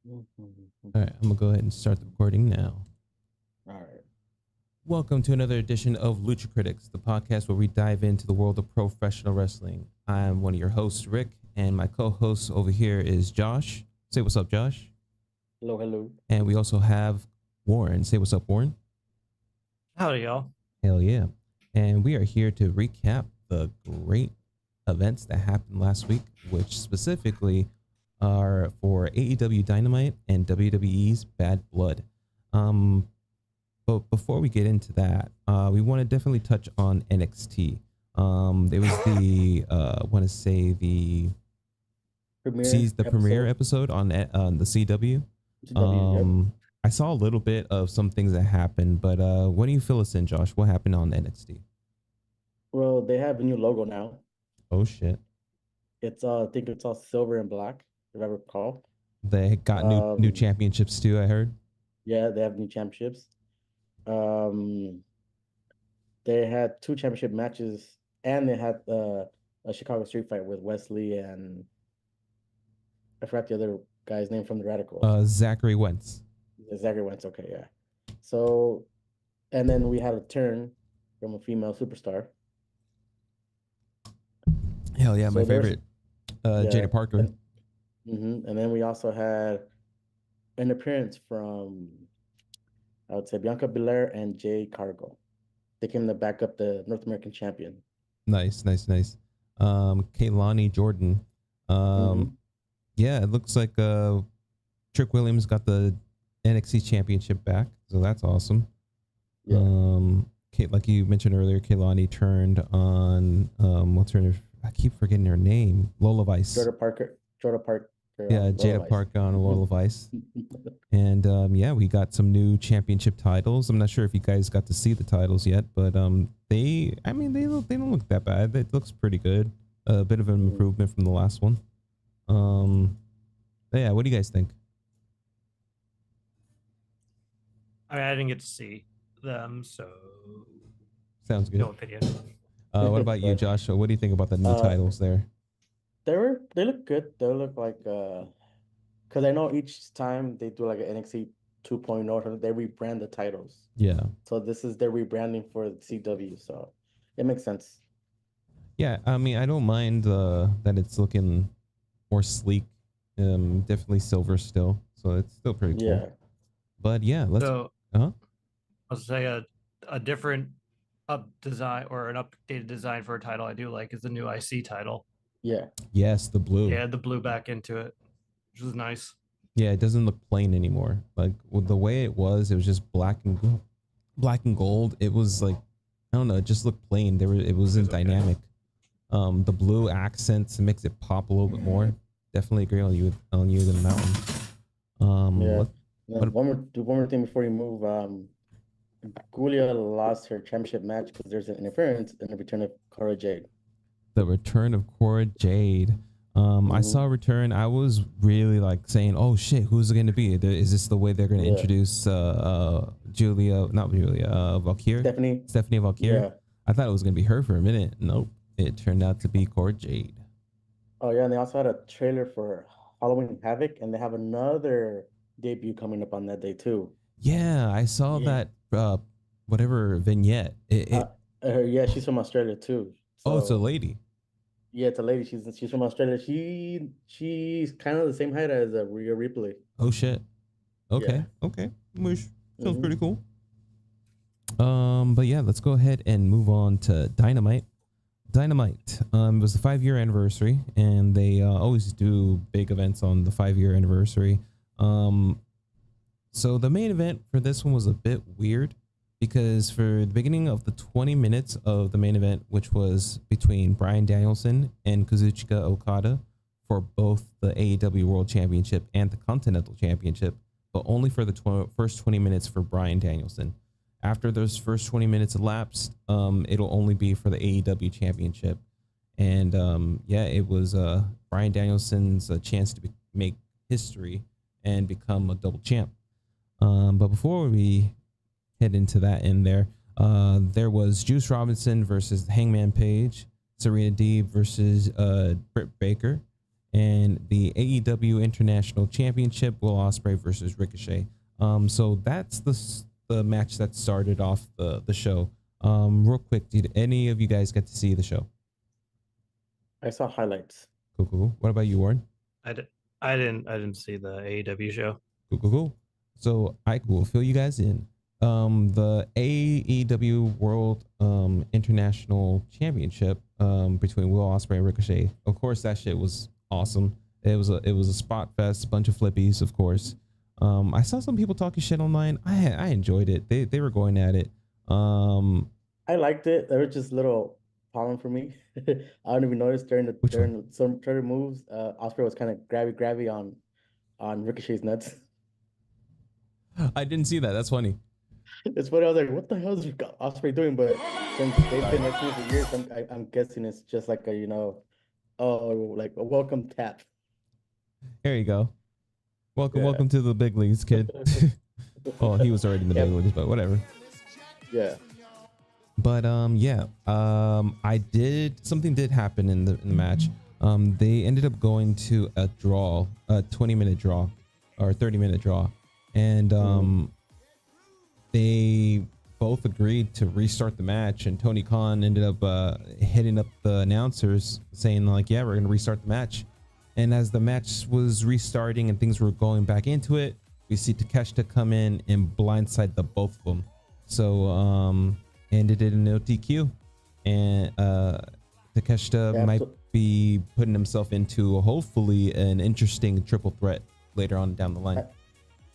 Mhm. All right, I'm gonna go ahead and start the recording now. All right. Welcome to another edition of Lucha Critics, the podcast where we dive into the world of professional wrestling. I'm one of your hosts, Rick, and my co-host over here is Josh. Say what's up, Josh. Hello, hello. And we also have Warren. Say what's up, Warren. Howdy, y'all. Hell yeah. And we are here to recap the great events that happened last week, which specifically are for AEW Dynamite and WWE's Bad Blood. Um, But before we get into that, we want to definitely touch on NXT. There was the I want to say Premiere the premiere episode. episode on the CW. CW, yep. I saw a little bit of some things that happened, but what do you fill us in, Josh? What happened on NXT? Well, they have a new logo now. Oh shit! It's I think it's all silver and black, if I recall. They got new Um, championships too. I heard. yeah, they have new championships. Um, they had two championship matches, and they had a Chicago Street Fight with Wesley and I forgot the other guy's name from the Radicals. Zachary Wentz. Zachary Wentz. Okay, yeah. So, and then we had a turn from a female superstar. Hell yeah, my So there's favorite, yeah, Jada Parker. and then we also had an appearance from I would say Bianca Belair and Jay Cargill. They came to back up the North American champion. Nice. Kaylani Jordan. Mhm. Yeah, it looks like Trick Williams got the NXT championship back, so that's awesome. Yeah. Kate, like you mentioned earlier, Kaylani turned on what's her name? I keep forgetting her name. Lola Vice. Jordan Park. Yeah, Jada Park on Lola Vice. And yeah, we got some new championship titles. I'm not sure if you guys got to see the titles yet, but they don't look that bad. It looks pretty good. A bit of an improvement from the last one. Yeah, what do you guys think? I mean, I didn't get to see them, so Sounds good. no opinion. What about you, Josh? What do you think about the new titles there? They look good. They look like because I know each time they do like an NXT 2.0 or something, they rebrand the titles. Yeah. So this is their rebranding for CW, so it makes sense. Yeah, I mean, I don't mind that it's looking more sleek. Definitely silver still, so it's still pretty cool. Yeah. But yeah, let's. So, I'll say a different up design or an updated design for a title I do like is the new IC title. Yeah. Yes, the blue. Yeah, the blue back into it, which is nice. Yeah, it doesn't look plain anymore. Like with the way it was just black and gold. It was like, I don't know, it just looked plain. It wasn't dynamic. The blue accents makes it pop a little bit more. Definitely agree on you than that one. Yeah. One more thing before you move. Julia lost her championship match because there's an interference in the return of Cora Jade. The return of Cora Jade. I saw a return. I was really like saying, "Oh shit, who's it going to be? Is this the way they're going to introduce Valkyrie? Stephanie Valkyrie." Yeah. I thought it was going to be her for a minute. Nope, it turned out to be Cora Jade. Oh yeah, and they also had a trailer for Halloween Havoc, and they have another debut coming up on that day too. Yeah, I saw that whatever vignette. Yeah, she's from Australia too. So, oh, it's a lady. Yeah, it's a lady. She's from Australia. She's kind of the same height as Rhea Ripley. Oh shit. Okay. Yeah. Okay. Sounds pretty cool. But yeah, let's go ahead and move on to Dynamite. Dynamite was the 5-year anniversary, and they always do big events on the 5-year anniversary. So the main event for this one was a bit weird because for the beginning of the 20 minutes of the main event, which was between Bryan Danielson and Kazuchika Okada for both the AEW World Championship and the Continental Championship, but only for the first 20 minutes for Bryan Danielson. After those first 20 minutes elapsed, it'll only be for the AEW Championship. And yeah, it was Bryan Danielson's chance to make history and become a double champ. But before we head into that there was Juice Robinson versus Hangman Page, Serena Deeb versus Britt Baker, and the AEW International Championship, Will Ospreay versus Ricochet. So that's the match that started off the show. Real quick, did any of you guys get to see the show? I saw highlights. Cool, cool, cool. What about you, Warren? I didn't see the AEW show. Cool, cool, cool. So I will fill you guys in. The AEW World International Championship between Will Ospreay and Ricochet. Of course, that shit was awesome. It was a spot fest, a bunch of flippies, of course. I saw some people talking shit online. I enjoyed it. They were going at it. I liked it. There was just little problem for me. I don't even notice during some moves, Osprey was kind of grabby on Ricochet's nuts. I didn't see that. That's funny. It's funny. I was like, "What the hell is Osprey doing?" But since they've been next to me for years, I'm guessing it's just like a like a welcome tap. There you go. Welcome to the big leagues, kid. Well, he was already in the big leagues, but whatever. Yeah. But something did happen in the match. They ended up going to a 20-minute draw or 30-minute draw, and they both agreed to restart the match, and Tony Khan ended up hitting up the announcers saying like, yeah, we're gonna restart the match. And as the match was restarting and things were going back into it, we see Takeshita come in and blindside the both of them. So ended it in no DQ, and Takeshita might be putting himself into hopefully an interesting triple threat later on down the line.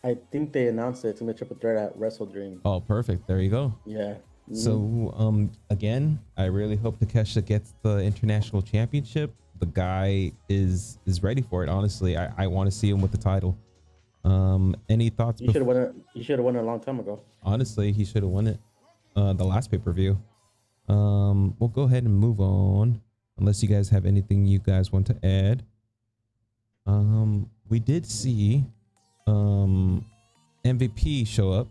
I think they announced it's gonna be a triple threat at Wrestle Dream. Oh, perfect. There you go. Yeah. Mm-hmm. So again, I really hope Takeshita gets the international championship. The guy is ready for it. Honestly, I want to see him with the title. Any thoughts? You should have won it. You should have won it a long time ago. Honestly, he should have won it. The last pay-per-view. We'll go ahead and move on, unless you guys have anything you guys want to add. We did see MVP show up,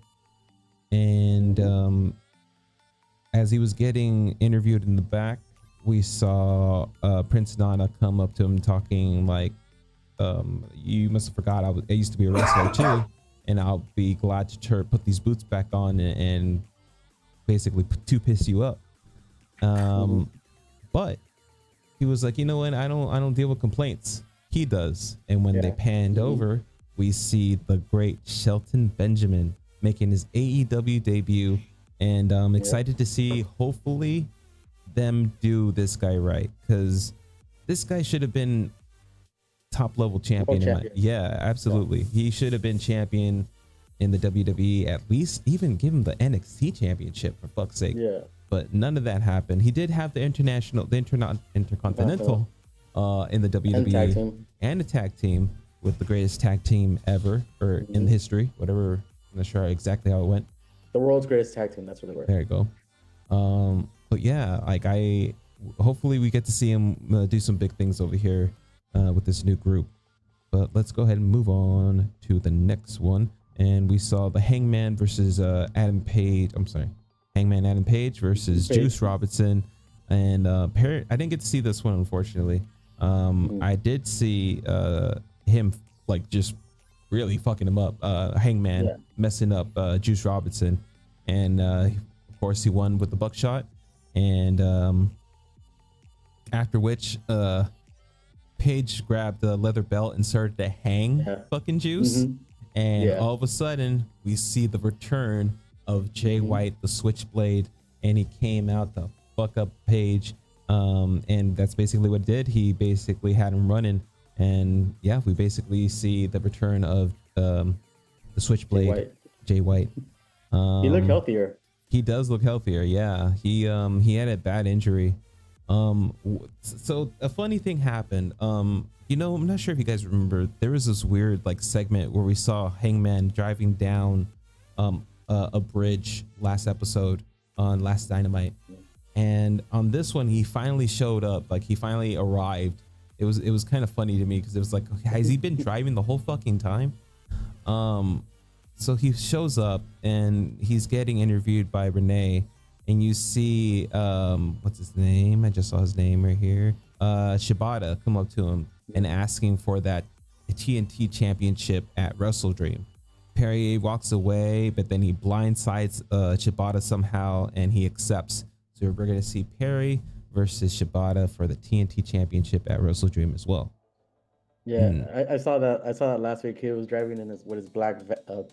and as he was getting interviewed in the back, we saw Prince Nana come up to him talking like, you must have forgot I used to be a wrestler too, and I'll be glad to put these boots back on and basically to piss you up. But he was like, you know what, I don't deal with complaints. He does. And when they panned over, we see the great Shelton Benjamin making his AEW debut, and I'm excited to see hopefully them do this guy right, because this guy should have been top level champion. Yeah, absolutely. He should have been champion in the WWE, at least even give him the NXT championship, for fuck's sake. Yeah. But none of that happened. He did have the intercontinental in the WWE and a tag team with the greatest tag team ever, or in history, whatever. I'm not sure exactly how it went. The world's greatest tag team. That's what it was. There you go. But yeah, like hopefully we get to see him do some big things over here with this new group. But let's go ahead and move on to the next one. And we saw the Hangman versus Adam Page. I'm sorry, Hangman Adam Page versus Juice Robinson. And I didn't get to see this one, unfortunately. I did see him like just really fucking him up. Hangman messing up Juice Robinson, and of course he won with the buckshot. And after which Page grabbed the leather belt and started to hang fucking Juice. And all of a sudden we see the return of Jay White, the Switchblade, and he came out to fuck up Page. And that's basically what it did. He basically had him running, and yeah, we basically see the return of the Switchblade, Jay White. He looked healthier. He does look healthier. Yeah, he had a bad injury. So a funny thing happened. You know, I'm not sure if you guys remember, there was this weird like segment where we saw Hangman driving down a bridge last episode on Last Dynamite. And on this one, he finally showed up. Like, he finally arrived. It was kind of funny to me, because it was like, has he been driving the whole fucking time? So he shows up and he's getting interviewed by Renee, and you see what's his name? I just saw his name right here. Shibata come up to him and asking for that TNT championship at Wrestle Dream. Perry walks away, but then he blindsides Shibata somehow, and he accepts. So we're going to see Perry versus Shibata for the TNT championship at Wrestle Dream as well. Yeah, I saw that. I saw that last week. He was driving in his black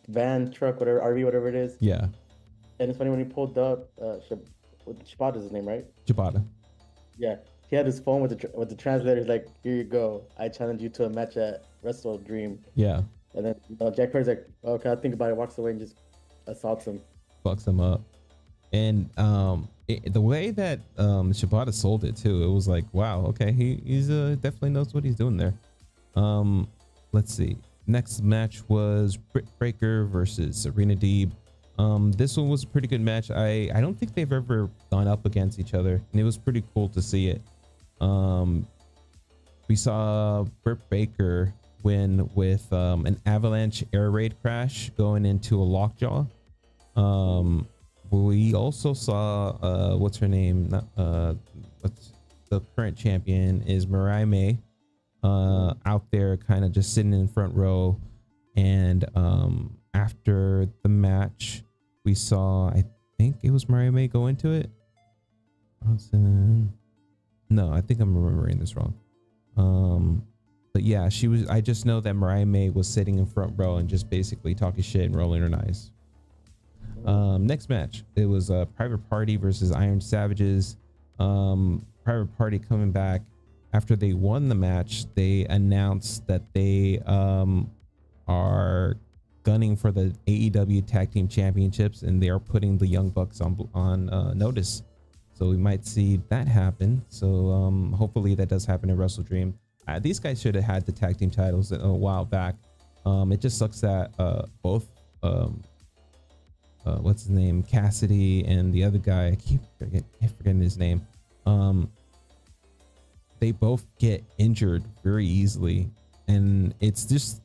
van truck, whatever RV, whatever it is. Yeah, And it's funny when he pulled up. Shibata's his name, right? Shibata. Yeah, he had his phone with the translator. He's like, "Here you go. I challenge you to a match at Wrestle Dream." Yeah, And then Jack Perry's like, "Okay, I'll think about it." Walks away and just assaults him. fucks him up. And the way that Shibata sold it too, it was like, wow, okay, he's definitely knows what he's doing there. Let's see. Next match was Britt Baker versus Serena Deeb. This one was a pretty good match. I don't think they've ever gone up against each other, and it was pretty cool to see it. We saw Britt Baker win with an avalanche air raid crash going into a lockjaw. We also saw what's her name? What's the current champion is Mariah May. Out there kind of just sitting in front row, and after the match we saw, I think it was Mariah May go into it. No, I think I'm remembering this wrong. But yeah, she was. I just know that Mariah May was sitting in front row and just basically talking shit and rolling her eyes. Next match, it was Private Party versus Iron Savages. Private Party coming back after they won the match. They announced that they are gunning for the AEW Tag Team Championships, and they are putting the Young Bucks on notice. So we might see that happen. So hopefully that does happen in Wrestle Dream. These guys should have had the tag team titles a while back. It just sucks that both what's his name, Cassidy, and the other guy, I keep forgetting his name. They both get injured very easily, and it's just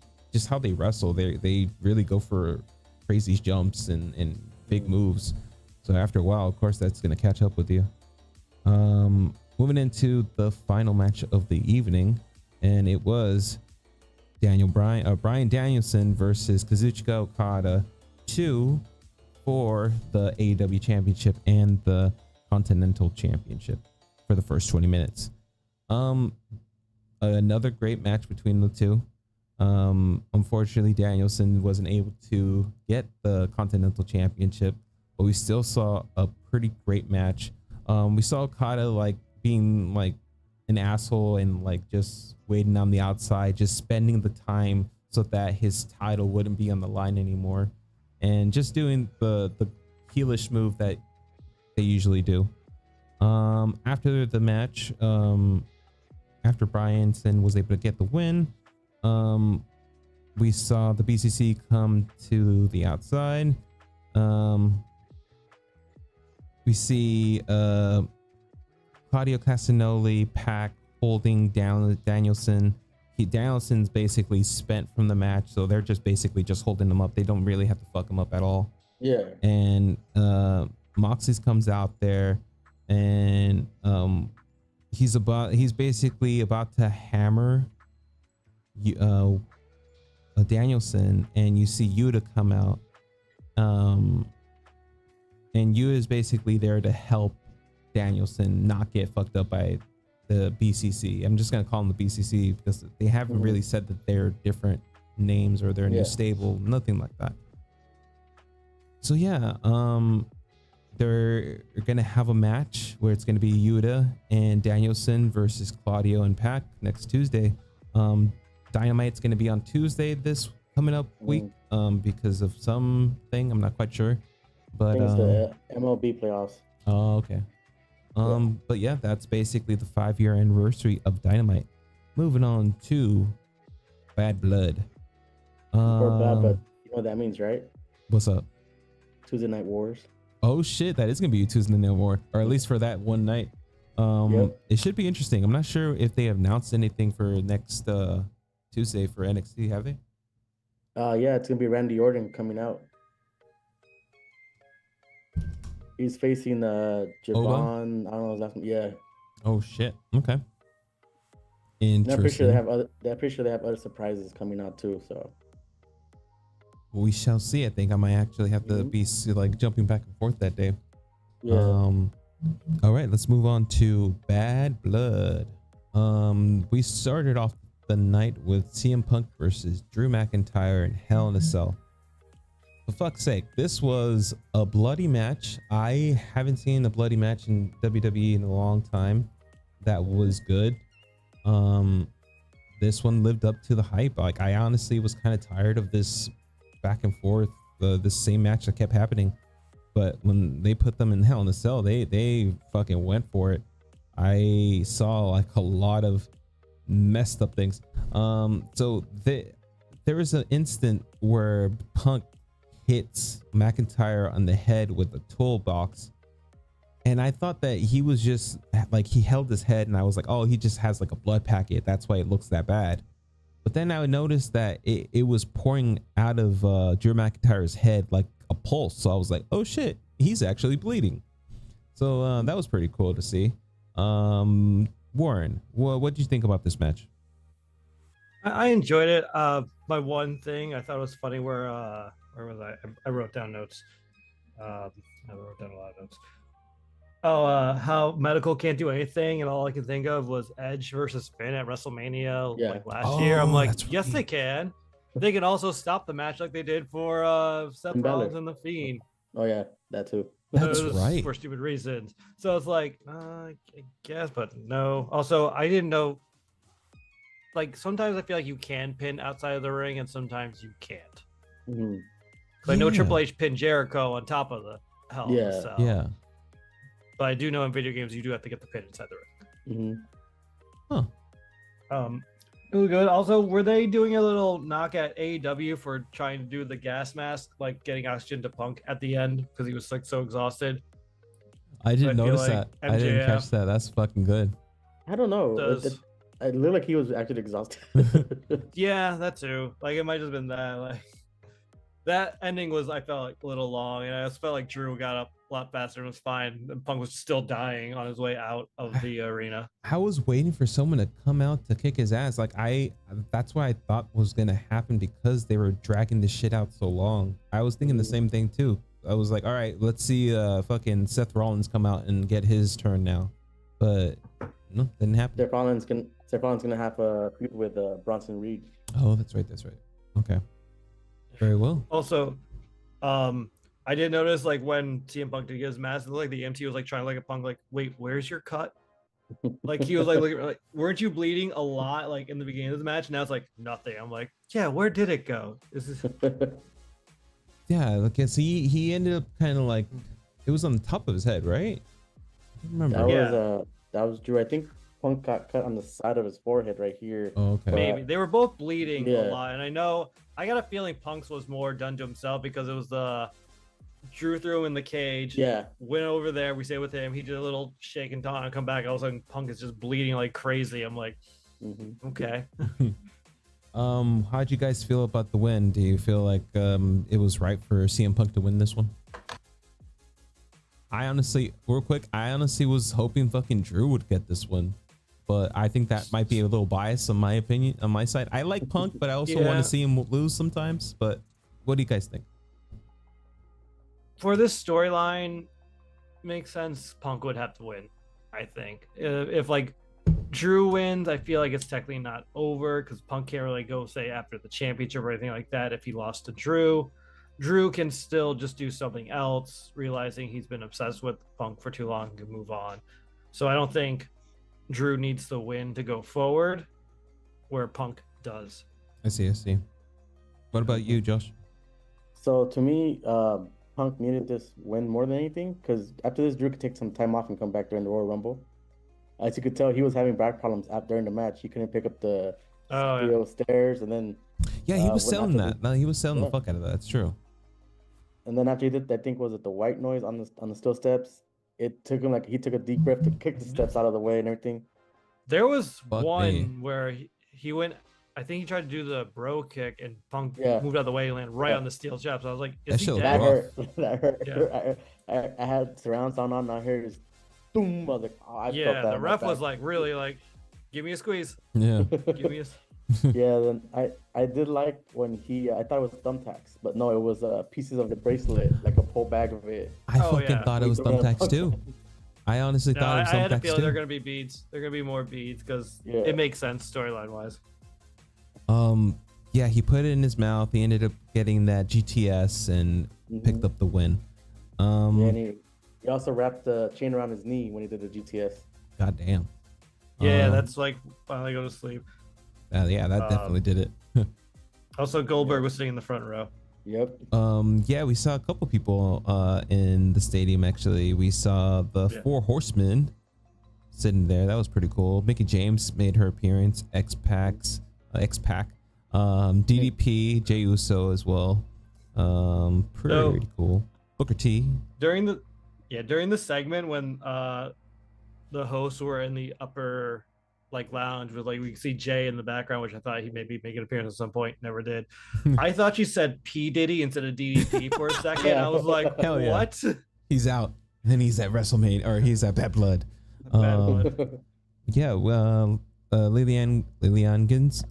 how they wrestle. They really go for crazy jumps and big moves. So after a while, of course, that's gonna catch up with you. Moving into the final match of the evening, and it was Bryan Danielson versus Kazuchika Okada, 2 for the AEW Championship and the Continental Championship for the first 20 minutes. Another great match between the two. Unfortunately, Danielson wasn't able to get the Continental Championship, but we still saw a pretty great match. We saw Okada like being like an asshole and like just waiting on the outside, just spending the time so that his title wouldn't be on the line anymore, and just doing the heelish move that they usually do. After the match, after Bryanson was able to get the win, we saw the BCC come to the outside. We see Claudio Castagnoli, Pac holding down Danielson. Danielson's basically spent from the match, so they're just basically just holding him up. They don't really have to fuck him up at all. Yeah. And Moxley comes out there, and he's basically about to hammer Danielson, and you see Yuta come out. And Yuta is basically there to help Danielson not get fucked up by the BCC. I'm just gonna call them the BCC because they haven't really said that they're different names or they're a new stable, nothing like that. So yeah, they're gonna have a match where it's gonna be Yuta and Danielson versus Claudio and Pac next Tuesday. Dynamite's gonna be on Tuesday this coming up week because of something I'm not quite sure. But it's the MLB playoffs. Oh, okay. But yeah, that's basically the 5-year anniversary of Dynamite. Moving on to Bad Blood. Or bad, but you know what that means, right? What's up? Tuesday Night Wars. Oh shit, that is gonna be a Tuesday Night War, or at least for that one night. It should be interesting. I'm not sure if they have announced anything for next Tuesday for NXT, have they? Yeah, it's gonna be Randy Orton coming out. He's facing Javon. I don't know his last name. Yeah. Oh shit. Okay. And I'm pretty sure they Interesting. have other. I'm pretty sure they have other surprises coming out too. So We shall see. I think I might actually have to Mhm. be like jumping back and forth that day. yeah, All right, let's move on to Bad Blood. We started off the night with CM Punk versus Drew McIntyre in Hell in a Cell. For fuck's sake, this was a bloody match. I haven't seen a bloody match in WWE in a long time. That was good. This one lived up to the hype. Like, I honestly was kind of tired of this back and forth, the same match that kept happening. But when they put them in Hell in a Cell, they fucking went for it. I saw like a lot of messed up things. So there was an instant where Punk hits McIntyre on the head with a toolbox, and I thought that he was just like, he held his head, and I was like, oh, he just has like a blood packet, that's why it looks that bad. But then I noticed that it was pouring out of Drew McIntyre's head like a pulse. So I was like, oh shit, he's actually bleeding. So that was pretty cool to see. Warren, what did you think about this match? I enjoyed it. My one thing I thought was funny where was I? I wrote down notes. I wrote down a lot of notes. Oh, how Medical can't do anything, and all I can think of was Edge versus Finn at WrestleMania Yeah. like last year. I'm Oh, like, that's yes, right. they can. They can also stop the match like they did for Seth Finn Balor. Rollins and the Fiend. oh yeah, that too. That's Those right. for stupid reasons. So it's like, I guess, but no. Also, I didn't know. Like, sometimes I feel like you can pin outside of the ring, and sometimes you can't. Mhm. I know Triple H pinned Jericho on top of the Hell in a Yeah. Cell. Yeah. But I do know in video games you do have to get the pin inside the ring. Mhm. Huh. It was good. Also, were they doing a little knock at AEW for trying to do the gas mask, like getting oxygen to Punk at the end because he was like so exhausted? I didn't I feel notice like that. I didn't MJF catch that. That's fucking good. I don't know. does. It looked like he was actually exhausted. Yeah, that too. Like, it might have been that. Like, that ending was, I felt like a little long, and I just felt like Drew got up a lot faster and was fine, and Punk was still dying on his way out of the arena. I was waiting for someone to come out to kick his ass. Like, that's what I thought was gonna happen because they were dragging this shit out so long. I was thinking the same thing too. I was like, all right, let's see fucking Seth Rollins come out and get his turn now. But no, didn't happen. Seth Rollins gonna have a feud with Bronson Reed. Oh, that's right. That's right. Okay. Very well. Also, I did notice, like, when CM Punk did get his mask, it looked like the MT was like trying to like a Punk, like, wait, where's your cut? Like, he was like, like, weren't you bleeding a lot like in the beginning of the match? Now it's like nothing. I'm like, yeah, where did it go? This is Yeah. Okay. So he ended up kind of like, it was on the top of his head, right? I don't remember. That was Drew. I think Punk got cut on the side of his forehead right here. Oh, okay. maybe they were both bleeding Yeah. a lot, and I got a feeling Punk's was more done to himself because it was the Drew threw him in the cage. Yeah. Went over there. We stayed with him. He did a little shake and taunt and come back. All of a sudden, Punk is just bleeding like crazy. I'm like, okay. How'd you guys feel about the win? Do you feel like it was right for CM Punk to win this one? I honestly, real quick, was hoping fucking Drew would get this one, but I think that might be a little biased on my opinion, on my side. I like Punk, but I also want Yeah. to see him lose sometimes. But what do you guys think? For this storyline, makes sense. Punk would have to win, I think. If like Drew wins, I feel like it's technically not over because Punk can't really go say after the championship or anything like that. If he lost to Drew can still just do something else, realizing he's been obsessed with Punk for too long and can move on. So I don't think Drew needs the win to go forward, where Punk does. I see. What about you, Josh? So to me, Punk needed this win more than anything because after this, Drew could take some time off and come back during the Royal Rumble. As you could tell, he was having back problems during the match. He couldn't pick up the stairs, and then Yeah, he was selling after that. No, he was selling the Yeah. fuck out of that. That's true. And then after he did, I think was it the white noise on the steel steps? It took him like he took a deep breath to kick the steps out of the way and everything. There was Fuck one me. where he went. I think he tried to do the bro kick, and Punk Yeah. moved out of the way and landed right Yeah. on the steel steps. I was like, That "Is he shit was dead?" rough. That hurt. Yeah. I had surround sound on. I heard just boom. I was like, oh, I felt Yeah, that the in my ref back. was like really like Give me a squeeze. Yeah. Give me a. Yeah, then I did like when he I thought it was thumbtacks, but no, it was pieces of the bracelet, like a whole bag of it. I Oh, fucking yeah. thought it We was threw it at thumbtacks too. Punk. I honestly No, thought it was I had a thumbtacks feeling they're too. gonna be beads. They're gonna be more beads because Yeah. it makes sense storyline wise. Yeah, he put it in his mouth. He ended up getting that GTS and picked Mhm. up the win. Yeah, and he also wrapped the chain around his knee when he did the GTS. God damn. Yeah, that's like finally go to sleep. Yeah, that definitely did it. Also, Goldberg was sitting in the front row. Yep. Yeah, we saw a couple people in the stadium. Actually, we saw the Four Horsemen sitting there. That was pretty cool. Mickey James made her appearance. X-Pac, DDP, Jey Uso as well. Pretty cool. Booker T. During the segment when the hosts were in the upper like lounge with like we could see Jay in the background, which I thought he maybe make an appearance at some point, never did. I thought you said P Diddy instead of DDP for a second. Yeah. I was like, Hell yeah. what? He's out. And he's at WrestleMania, or he's at Bad Blood. Bad Blood. Yeah, well, Lilian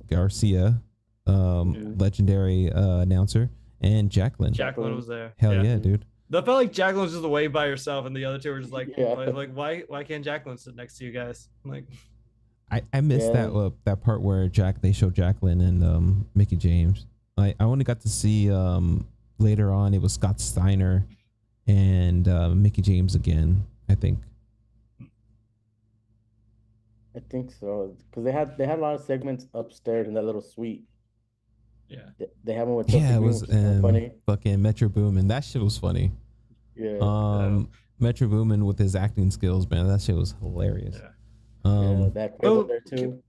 Garcia, legendary announcer, and Jacqueline. Jacqueline was there. Hell yeah, dude. I felt like Jacqueline was just away by herself, and the other two were just like, Yeah. like why can't Jacqueline sit next to you guys? I'm like, I missed that part where they showed Jacqueline and Mickey James. I only got to see later on it was Scott Steiner and Mickey James again, I think. I think so, because they had a lot of segments upstairs in that little suite. yeah. They have one with Chelsea Yeah, it Green, was which is kinda funny. fucking Metro Boomin. That shit was funny. Yeah. Metro Boomin with his acting skills, man, that shit was hilarious. Yeah. Yeah, that Quavo there too.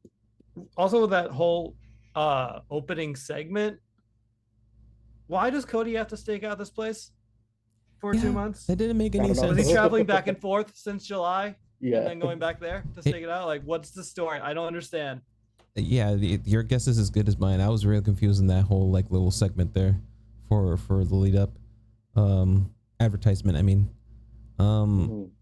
Also, that whole opening segment. Why does Cody have to stake out this place for 2 months? That didn't make any I don't know. Was sense. he traveling back and forth since July? Yeah. And then going back there to stake it out? Like, what's the story? I don't understand. Yeah, your guess is as good as mine. I was real confused in that whole like little segment there for the lead up advertisement. I mean,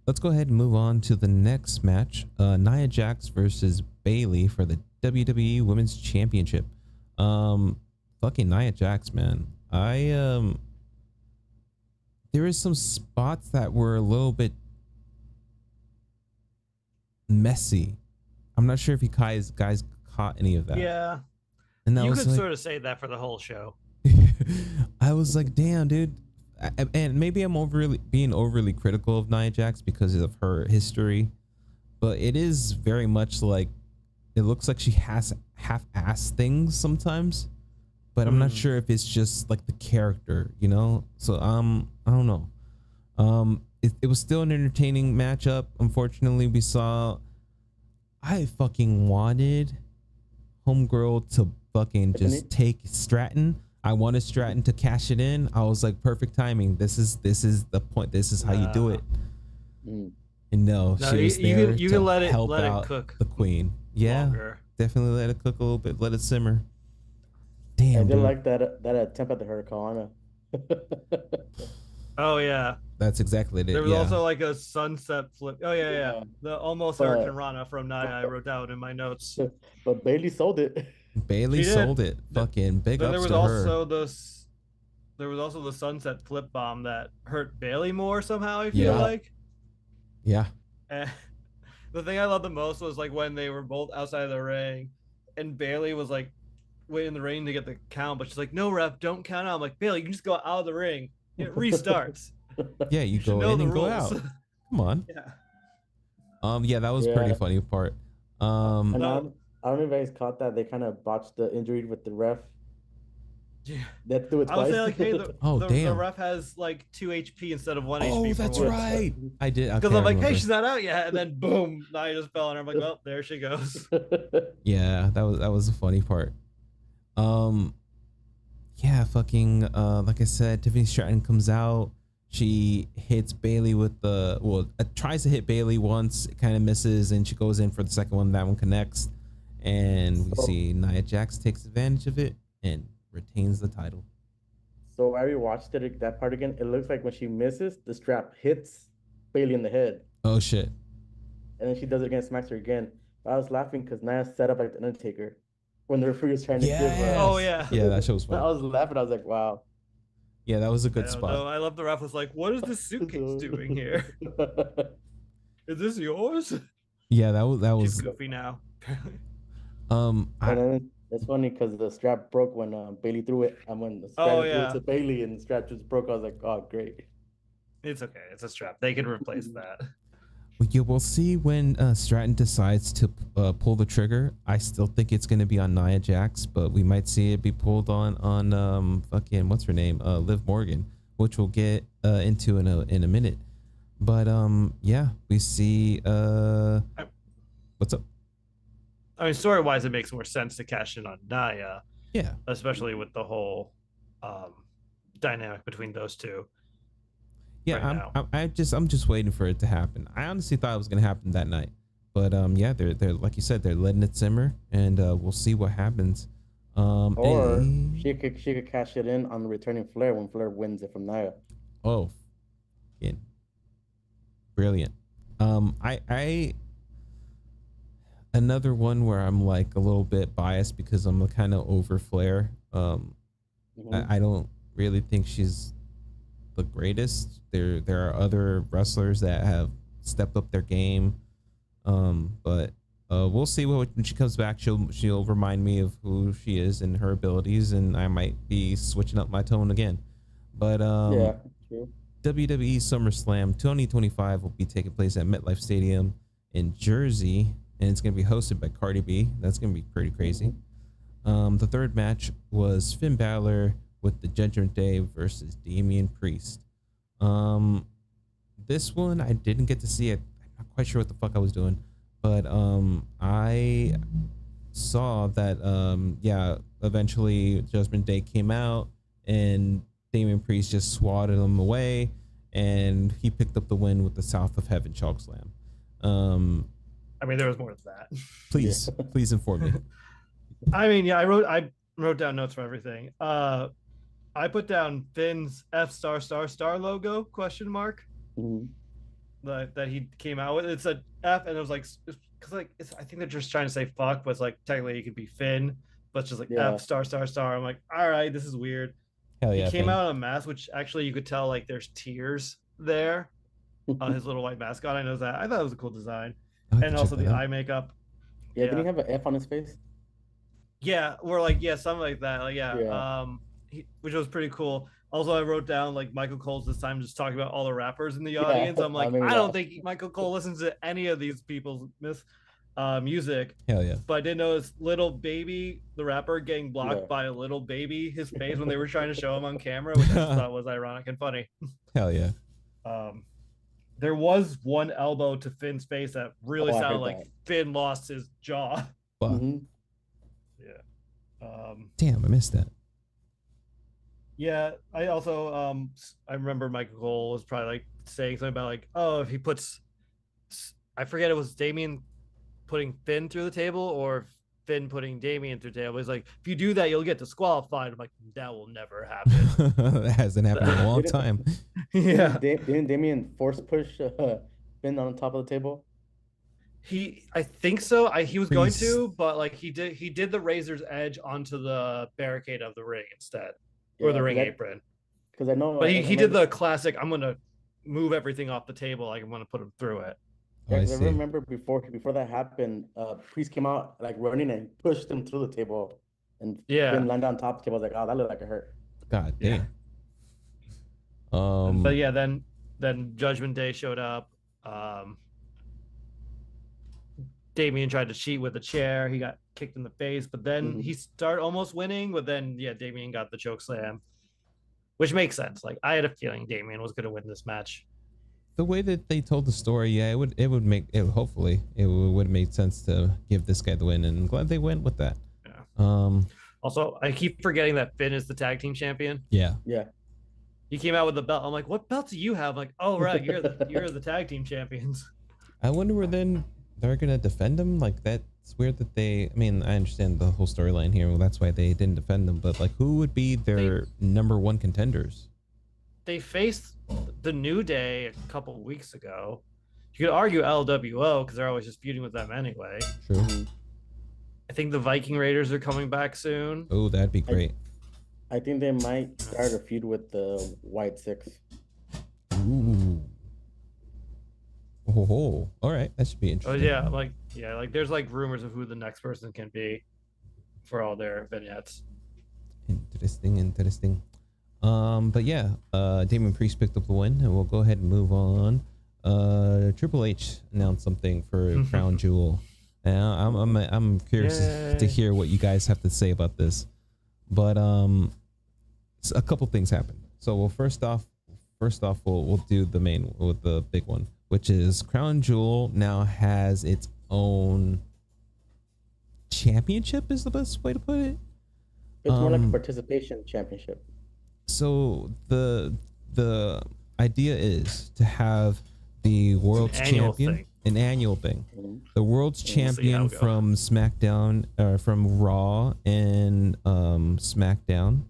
let's go ahead and move on to the next match. Nia Jax versus Bayley for the WWE Women's Championship. Fucking Nia Jax, man. There is some spots that were a little bit messy. I'm not sure if you guys caught any of that. Yeah. And that You was could like, sort of say that for the whole show. I was like, damn, dude. And maybe I'm being overly critical of Nia Jax because of her history, but it is very much like it looks like she has half-assed things sometimes, but I'm not sure if it's just like the character, you know? So I don't know. It was still an entertaining matchup. Unfortunately, I fucking wanted Homegirl to fucking just take Stratton. I wanted Stratton to cash it in. I was like, perfect timing. This is the point. This is how you do it. And no, she was there you to can let it help out cook the queen. Yeah, longer. definitely let it cook a little bit. Let it simmer. Damn, I did dude. like that attempt at the Hurricane. Oh yeah. That's exactly it. There was yeah. also like a sunset flip. Oh yeah. The almost But- Hurricane Rana from Nia I wrote down in my notes. But Bailey sold it. Bailey She did. sold it. Fucking big Then ups there was to her. also the sunset flip bomb that hurt Bailey more somehow. I feel Yeah. like. Yeah. And the thing I loved the most was like when they were both outside of the ring, and Bailey was like waiting in the ring to get the count, but she's like, "No, ref, don't count out." I'm like, Bailey, you can just go out of the ring. It restarts. Yeah, you should go know in the and go rules. out. Come on. Yeah. Yeah, that was pretty funny part. And No. I don't know if you guys caught that. They kind of botched the injury with the ref. Yeah. They had to do it I would twice. say like, hey, the damn. ref has like 2 HP instead of 1 Oh, HP. that's for once. right. I did. Because okay, I'm I like, hey, remember. she's not out yet, and then boom, Nia just fell on her. I'm like, well, there she goes. Yeah, that was the funny part. Yeah, fucking like I said, Tiffany Stratton comes out. She hits Bailey with tries to hit Bailey once, it kind of misses, and she goes in for the second one. That one connects, and we see Nia Jax takes advantage of it and retains the title. So I rewatched that part again. It looks like when she misses, the strap hits Bailey in the head, Oh shit! and then she does it again, smacks her again. I was laughing because Nia set up like the Undertaker when the referee was trying to give. Oh Yes. yeah. Yeah, that show was I fun. was laughing. I was like, wow. Yeah, that was a I good don't spot. know. I love the ref was like, "What is this suitcase doing here? Is this yours?" Yeah, that She's was goofy now. I And then it's funny because the strap broke when Bailey threw it, and when the Oh strap threw it yeah. to Bailey and the strap just broke, I was like, oh great. It's okay. It's a strap. They can replace that. yeah, we'll see when Stratton decides to pull the trigger. I still think it's going to be on Nia Jax, but we might see it be pulled on fucking what's her name, Liv Morgan, which we'll get into in a minute. But yeah, we see what's up. I mean, story wise, it makes more sense to cash in on Naya, Yeah, especially with the whole um, dynamic between those two yeah. right now. I'm just waiting for it to happen. I honestly thought it was going to happen that night, but yeah, they're like you said, they're letting it simmer, and we'll see what happens. Or And, she could cash it in on the returning Flair when Flair wins it from Nia. oh, yeah, brilliant. I another one where I'm like a little bit biased because I'm kind of over Flair. Mm-hmm. I don't really think she's the greatest. There are other wrestlers that have stepped up their game. But we'll see when she comes back. She'll remind me of who she is and her abilities, and I might be switching up my tone again. But Yeah, true. WWE SummerSlam 2025 will be taking place at MetLife Stadium in Jersey, and it's going to be hosted by Cardi B. That's going to be pretty crazy. The third match was Finn Balor with the Judgment Day versus Damian Priest. This one I didn't get to see it. I'm not quite sure what the fuck I was doing, but I saw that yeah, eventually Judgment Day came out and Damian Priest just swatted him away, and he picked up the win with the South of Heaven chalk slam. I mean, there was more to that. Please, please inform me. I mean, yeah, I wrote down notes for everything. I put down Finn's F star star star logo question mark Mhm. that he came out with. It's a F, and it was like because like I think they're just trying to say fuck, but it's like technically it could be Finn, but it's just like Yeah. F star star star. I'm like, all right, this is weird. Hell He yeah, came Finn. out in a mask, which actually you could tell like there's tears there on his little white mascot. I know that. I thought it was a cool design, I and can check also that the out. eye makeup. Yeah, didn't Yeah, he have an F on his face? yeah, we're like yeah, something like that. Like yeah, Yeah. which was pretty cool. Also, I wrote down like Michael Cole's this time just talking about all the rappers in the Yeah. audience. I'm I like, made me I don't laugh. think Michael Cole listens to any of these people's music. Hell yeah. But I did notice Little Baby, the rapper, getting blocked Yeah. by a Little Baby, his face when they were trying to show him on camera, which I just thought was ironic and funny. Hell yeah. Um, there was one elbow to Finn's face that really Oh, I sounded heard like that. Finn lost his jaw. Fuck. Hmm. Yeah. Damn, I missed that. Yeah, I also I remember Michael Cole was probably like saying something about like, oh, if he puts I forget it was Damien putting Finn through the table or Finn putting Damien through the table. He's like, if you do that, you'll get disqualified. I'm like, that will never happen. That hasn't happened in a long Didn't time. Yeah. didn't Damien force push Finn on top of the table? I think so. He was going Priest. to, but like he did the razor's edge onto the barricade of the ring instead. Or the Yeah, ring apron. because I know But I he know did the classic, I'm gonna move everything off the table, like I'm gonna put him through it. Oh, yeah, I because I see. remember before that happened, Priest came out like running and pushed him through the table, and Yeah. Finn landed on top of the table. I was like, oh, that looked like it hurt. God Yeah. damn. But yeah, then Judgment Day showed up. Damien tried to cheat with a chair. He got kicked in the face, but then he started almost winning. But then, yeah, Damien got the choke slam, which makes sense. Like I had a feeling Damien was going to win this match. The way that they told the story, yeah, it would make it. Hopefully, it would make sense to give this guy the win, and I'm glad they went with that. Yeah. Also, I keep forgetting that Finn is the tag team champion. Yeah. Yeah. He came out with the belt. I'm like, what belt do you have? I'm like, oh right, you're the tag team champions. I wonder where then they're gonna defend him. Like that's weird that they. I mean, I understand the whole storyline here. Well, that's why they didn't defend them. But like, who would be their number one contenders? They faced the New Day a couple weeks ago, You could argue LWO because they're always just feuding with them anyway. True. Mhm. I think the Viking Raiders are coming back soon. Oh, that'd be great. I think they might start a feud with the White Six. Ooh. Oh, all right. That should be Oh interesting. yeah, like there's like rumors of who the next person can be for all their vignettes. Interesting. But yeah, Damon Priest picked up the win, and we'll go ahead and move on. Triple H announced something for Crown Jewel. And I'm curious to hear what you guys have to say about this. But so a couple things happened. So well, first off, we'll do the main with the big one, which is Crown Jewel now has its own championship. Is the best way to put it. It's more like a participation championship. So the idea is to have the world's champion, an annual thing. Mhm. The world's champion from SmackDown or from Raw and SmackDown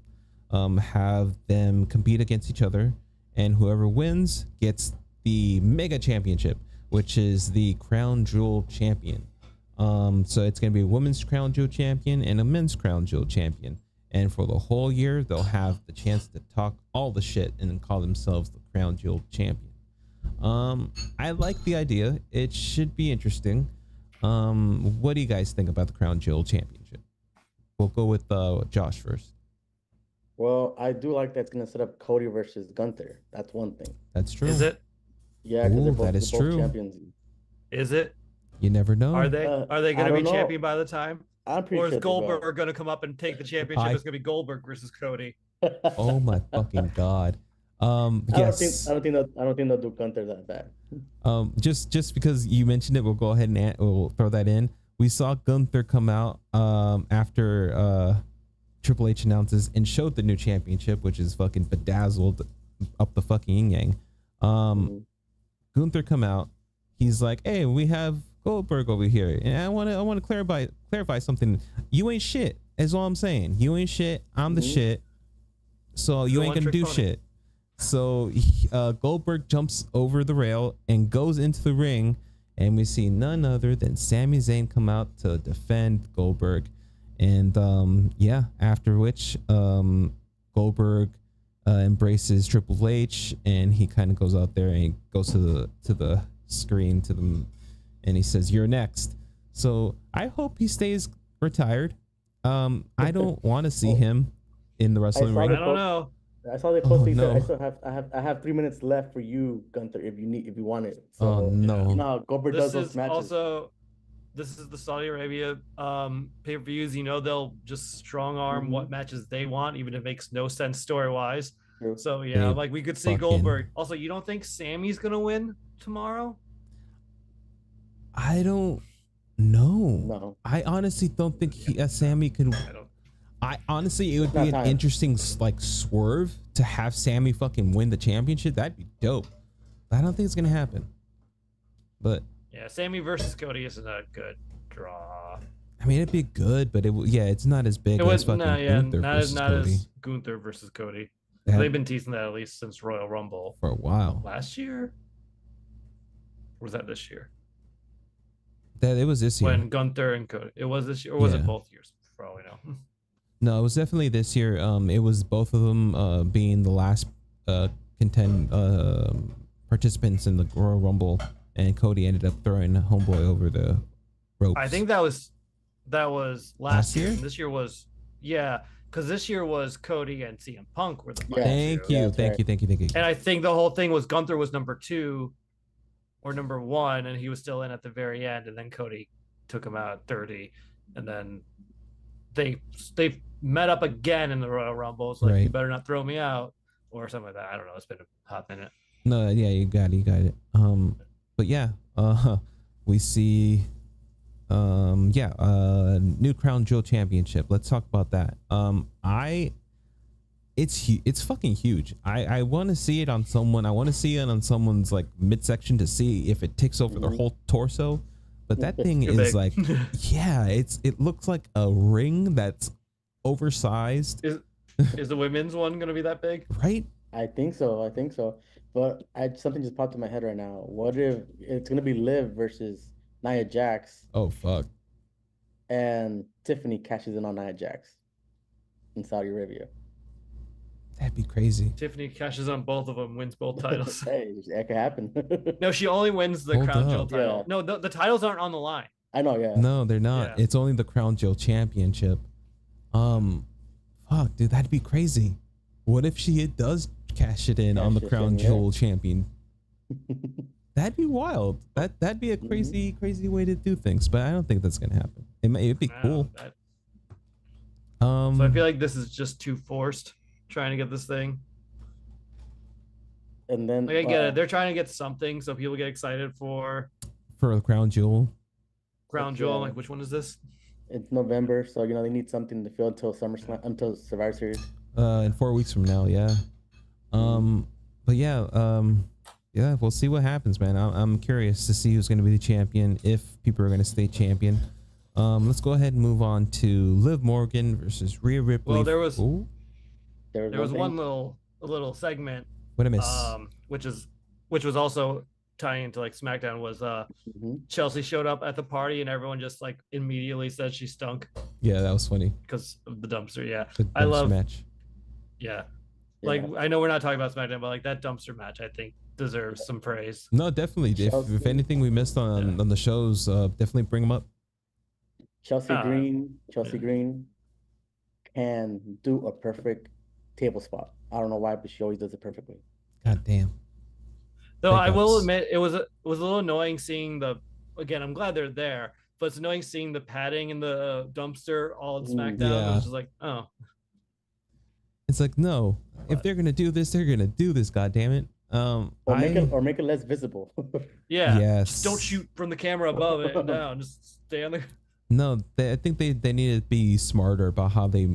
have them compete against each other, and whoever wins gets the mega championship, which is the Crown Jewel champion. So it's going to be a women's Crown Jewel champion and a men's Crown Jewel champion. And for the whole year, they'll have the chance to talk all the shit and call themselves the Crown Jewel champion. I like the idea. It should be interesting. What do you guys think about the Crown Jewel championship? We'll go with Josh first. Well, I do like that's going to set up Cody versus Gunther. That's one thing. That's true. Is it? Yeah, because they're both, that is they're both true. champions. Is it? You never know. Are they going to be know. champion by the time? I'm pretty Or is sure Goldberg going to come up and take the championship? It's going to be Goldberg versus Cody. Oh my fucking god. Yes. I don't think they'll do Gunther that bad. Just because you mentioned it, we'll go ahead and we'll throw that in. We saw Gunther come out after Triple H announces and showed the new championship, which is fucking bedazzled up the fucking yin yang. Gunther come out. He's like, "Hey, we have Goldberg over here, and I want to clarify something. You ain't shit. Is all I'm saying. You ain't shit. I'm the shit. So you ain't gonna do shit." So Goldberg jumps over the rail and goes into the ring, and we see none other than Sami Zayn come out to defend Goldberg. And after which Goldberg embraces Triple H, and he kind of goes out there and he goes to the screen to them, and he says, "You're next." So I hope he stays retired. I don't want to see him in the wrestling ring. I don't know. I saw they posted. no. I have 3 minutes left for you, Gunther, if you want it. So, Oh no! No, Goldberg does those matches. Also, this is the Saudi Arabia pay-per-views. You know, they'll just strong arm what matches they want, even if it makes no sense story-wise. True. So yeah, They like we could see Goldberg. Also, you don't think Sammy's gonna win tomorrow? I don't know. No. I honestly don't think Sammy could. I honestly, it would be an interesting like swerve to have Sammy fucking win the championship. That'd be dope. But I don't think it's gonna happen. But yeah, Sammy versus Cody isn't a good draw. I mean, it'd be good, but it's not as big as fucking Gunther versus Cody. As Gunther versus Cody. They've been teasing that at least since Royal Rumble for a while. Last year, or was that this year? That it was this year when Gunther and Cody. It was this year, or was it both years? For all we know. No, it was definitely this year. It was both of them being the last participants in the Royal Rumble, and Cody ended up throwing Homeboy over the ropes. I think that was last year. And this year was because this year was Cody and CM Punk were the first Thank you. And I think the whole thing was Gunther was number 2 or number 1, and he was still in at the very end, and then Cody took him out at 30, and then they met up again in the Royal Rumble. It's like, you better not throw me out or something like that. I don't know. It's been a hot minute. No, yeah, you got it. But yeah, we see new Crown Jewel Championship. Let's talk about that. It's fucking huge. I want to see it on someone. I want to see it on someone's like midsection to see if it takes over their whole torso. But that thing is like, it looks like a ring that's oversized. Is the women's one gonna be that big? Right? I think so. But something just popped in my head right now. What if it's gonna be Liv versus Nia Jax, Oh fuck, and Tiffany cashes in on Nia Jax in Saudi Arabia? that'd be crazy. Tiffany cashes on both of them, wins both titles. Hey, that could happen. No, she only wins the Hold crown jewel up. title. Yeah. No, the titles aren't on the line. I know, yeah. No, they're not. Yeah. It's only the Crown Jewel Championship. Fuck, dude, that'd be crazy. What if she does cash it in on the Cash it Crown in, yeah. Jewel champion? That'd be wild. That'd be a crazy, crazy way to do things. But I don't think that's gonna happen. It'd be cool. So I feel like this is just too forced, trying to get this thing. And then Like I get it, they're trying to get something so people get excited for for the Crown Jewel. Crown Jewel. I'm like, which one is this? it's November, so they need something to fill until SummerSlam, until Survivor Series. In 4 weeks from now, yeah. But yeah, we'll see what happens, man. I'm curious to see who's going to be the champion, if people are going to stay champion. Let's go ahead and move on to Liv Morgan versus Rhea Ripley. Well, there was Ooh, there was one little segment, what I miss? which was also tying into like SmackDown, was Chelsea showed up at the party and everyone just like immediately said she stunk Yeah, that was funny. because of the dumpster. Yeah, The I dumpster love. match. Yeah, like I know we're not talking about SmackDown, but like that dumpster match, I think deserves some praise. No, definitely. If Chelsea. anything we missed on the shows, definitely bring them up. Chelsea Green can do a perfect table spot. I don't know why, but she always does it perfectly. God damn. Though Big I will ups. admit it was a little annoying seeing again, I'm glad they're there, but it's annoying seeing the padding in the dumpster all in SmackDown. It Yeah. was just like, oh. It's like, no, if they're gonna do this, they're gonna do this. God damn it. Or make it less visible. Yeah. Yes. Just don't shoot from the camera above it and down. Just stay on the. No, I think they need to be smarter about how they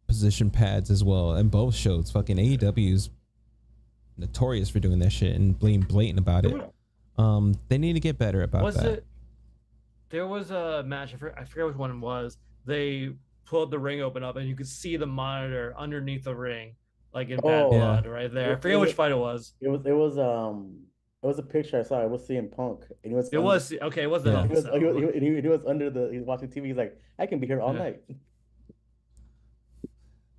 position pads as well. And both shows, fucking AEW's notorious for doing that shit and being blatant about it. They need to get better about that. There was a match. I forget which one it was. They pulled the ring open up and you could see the monitor underneath the ring, like in bad blood, right there. I forget which fight it was. It was a picture I saw. It was CM Punk. And It was okay. It wasn't. He was under he was watching TV. He's like, I can be here all night.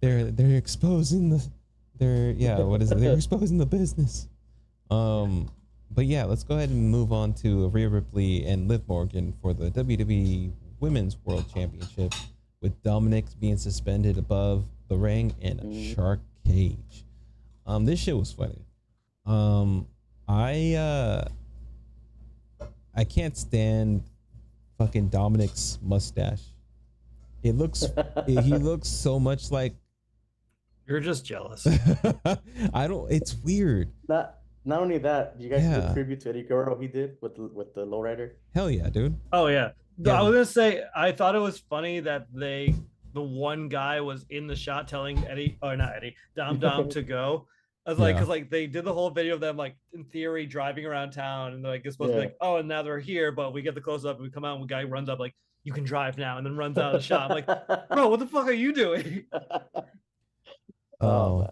They're exposing what is it? They're exposing the business. But yeah, let's go ahead and move on to Rhea Ripley and Liv Morgan for the WWE Women's World Championship, with Dominic being suspended above the ring in a shark cage. This shit was funny. I can't stand fucking Dominic's mustache. It looks he looks so much like. You're just jealous. It's weird. Not only that, you guys see the tribute to Eddie Guerrero he did with the lowrider? Hell yeah, dude. Oh yeah. I was gonna say, I thought it was funny that the one guy was in the shot telling Dom to go. I was like, because like they did the whole video of them like in theory driving around town, and they're like it's supposed to be like, oh, and now they're here, but we get the close up and we come out and the guy runs up like, you can drive now, and then runs out of the shop. I'm like, bro, what the fuck are you doing? Oh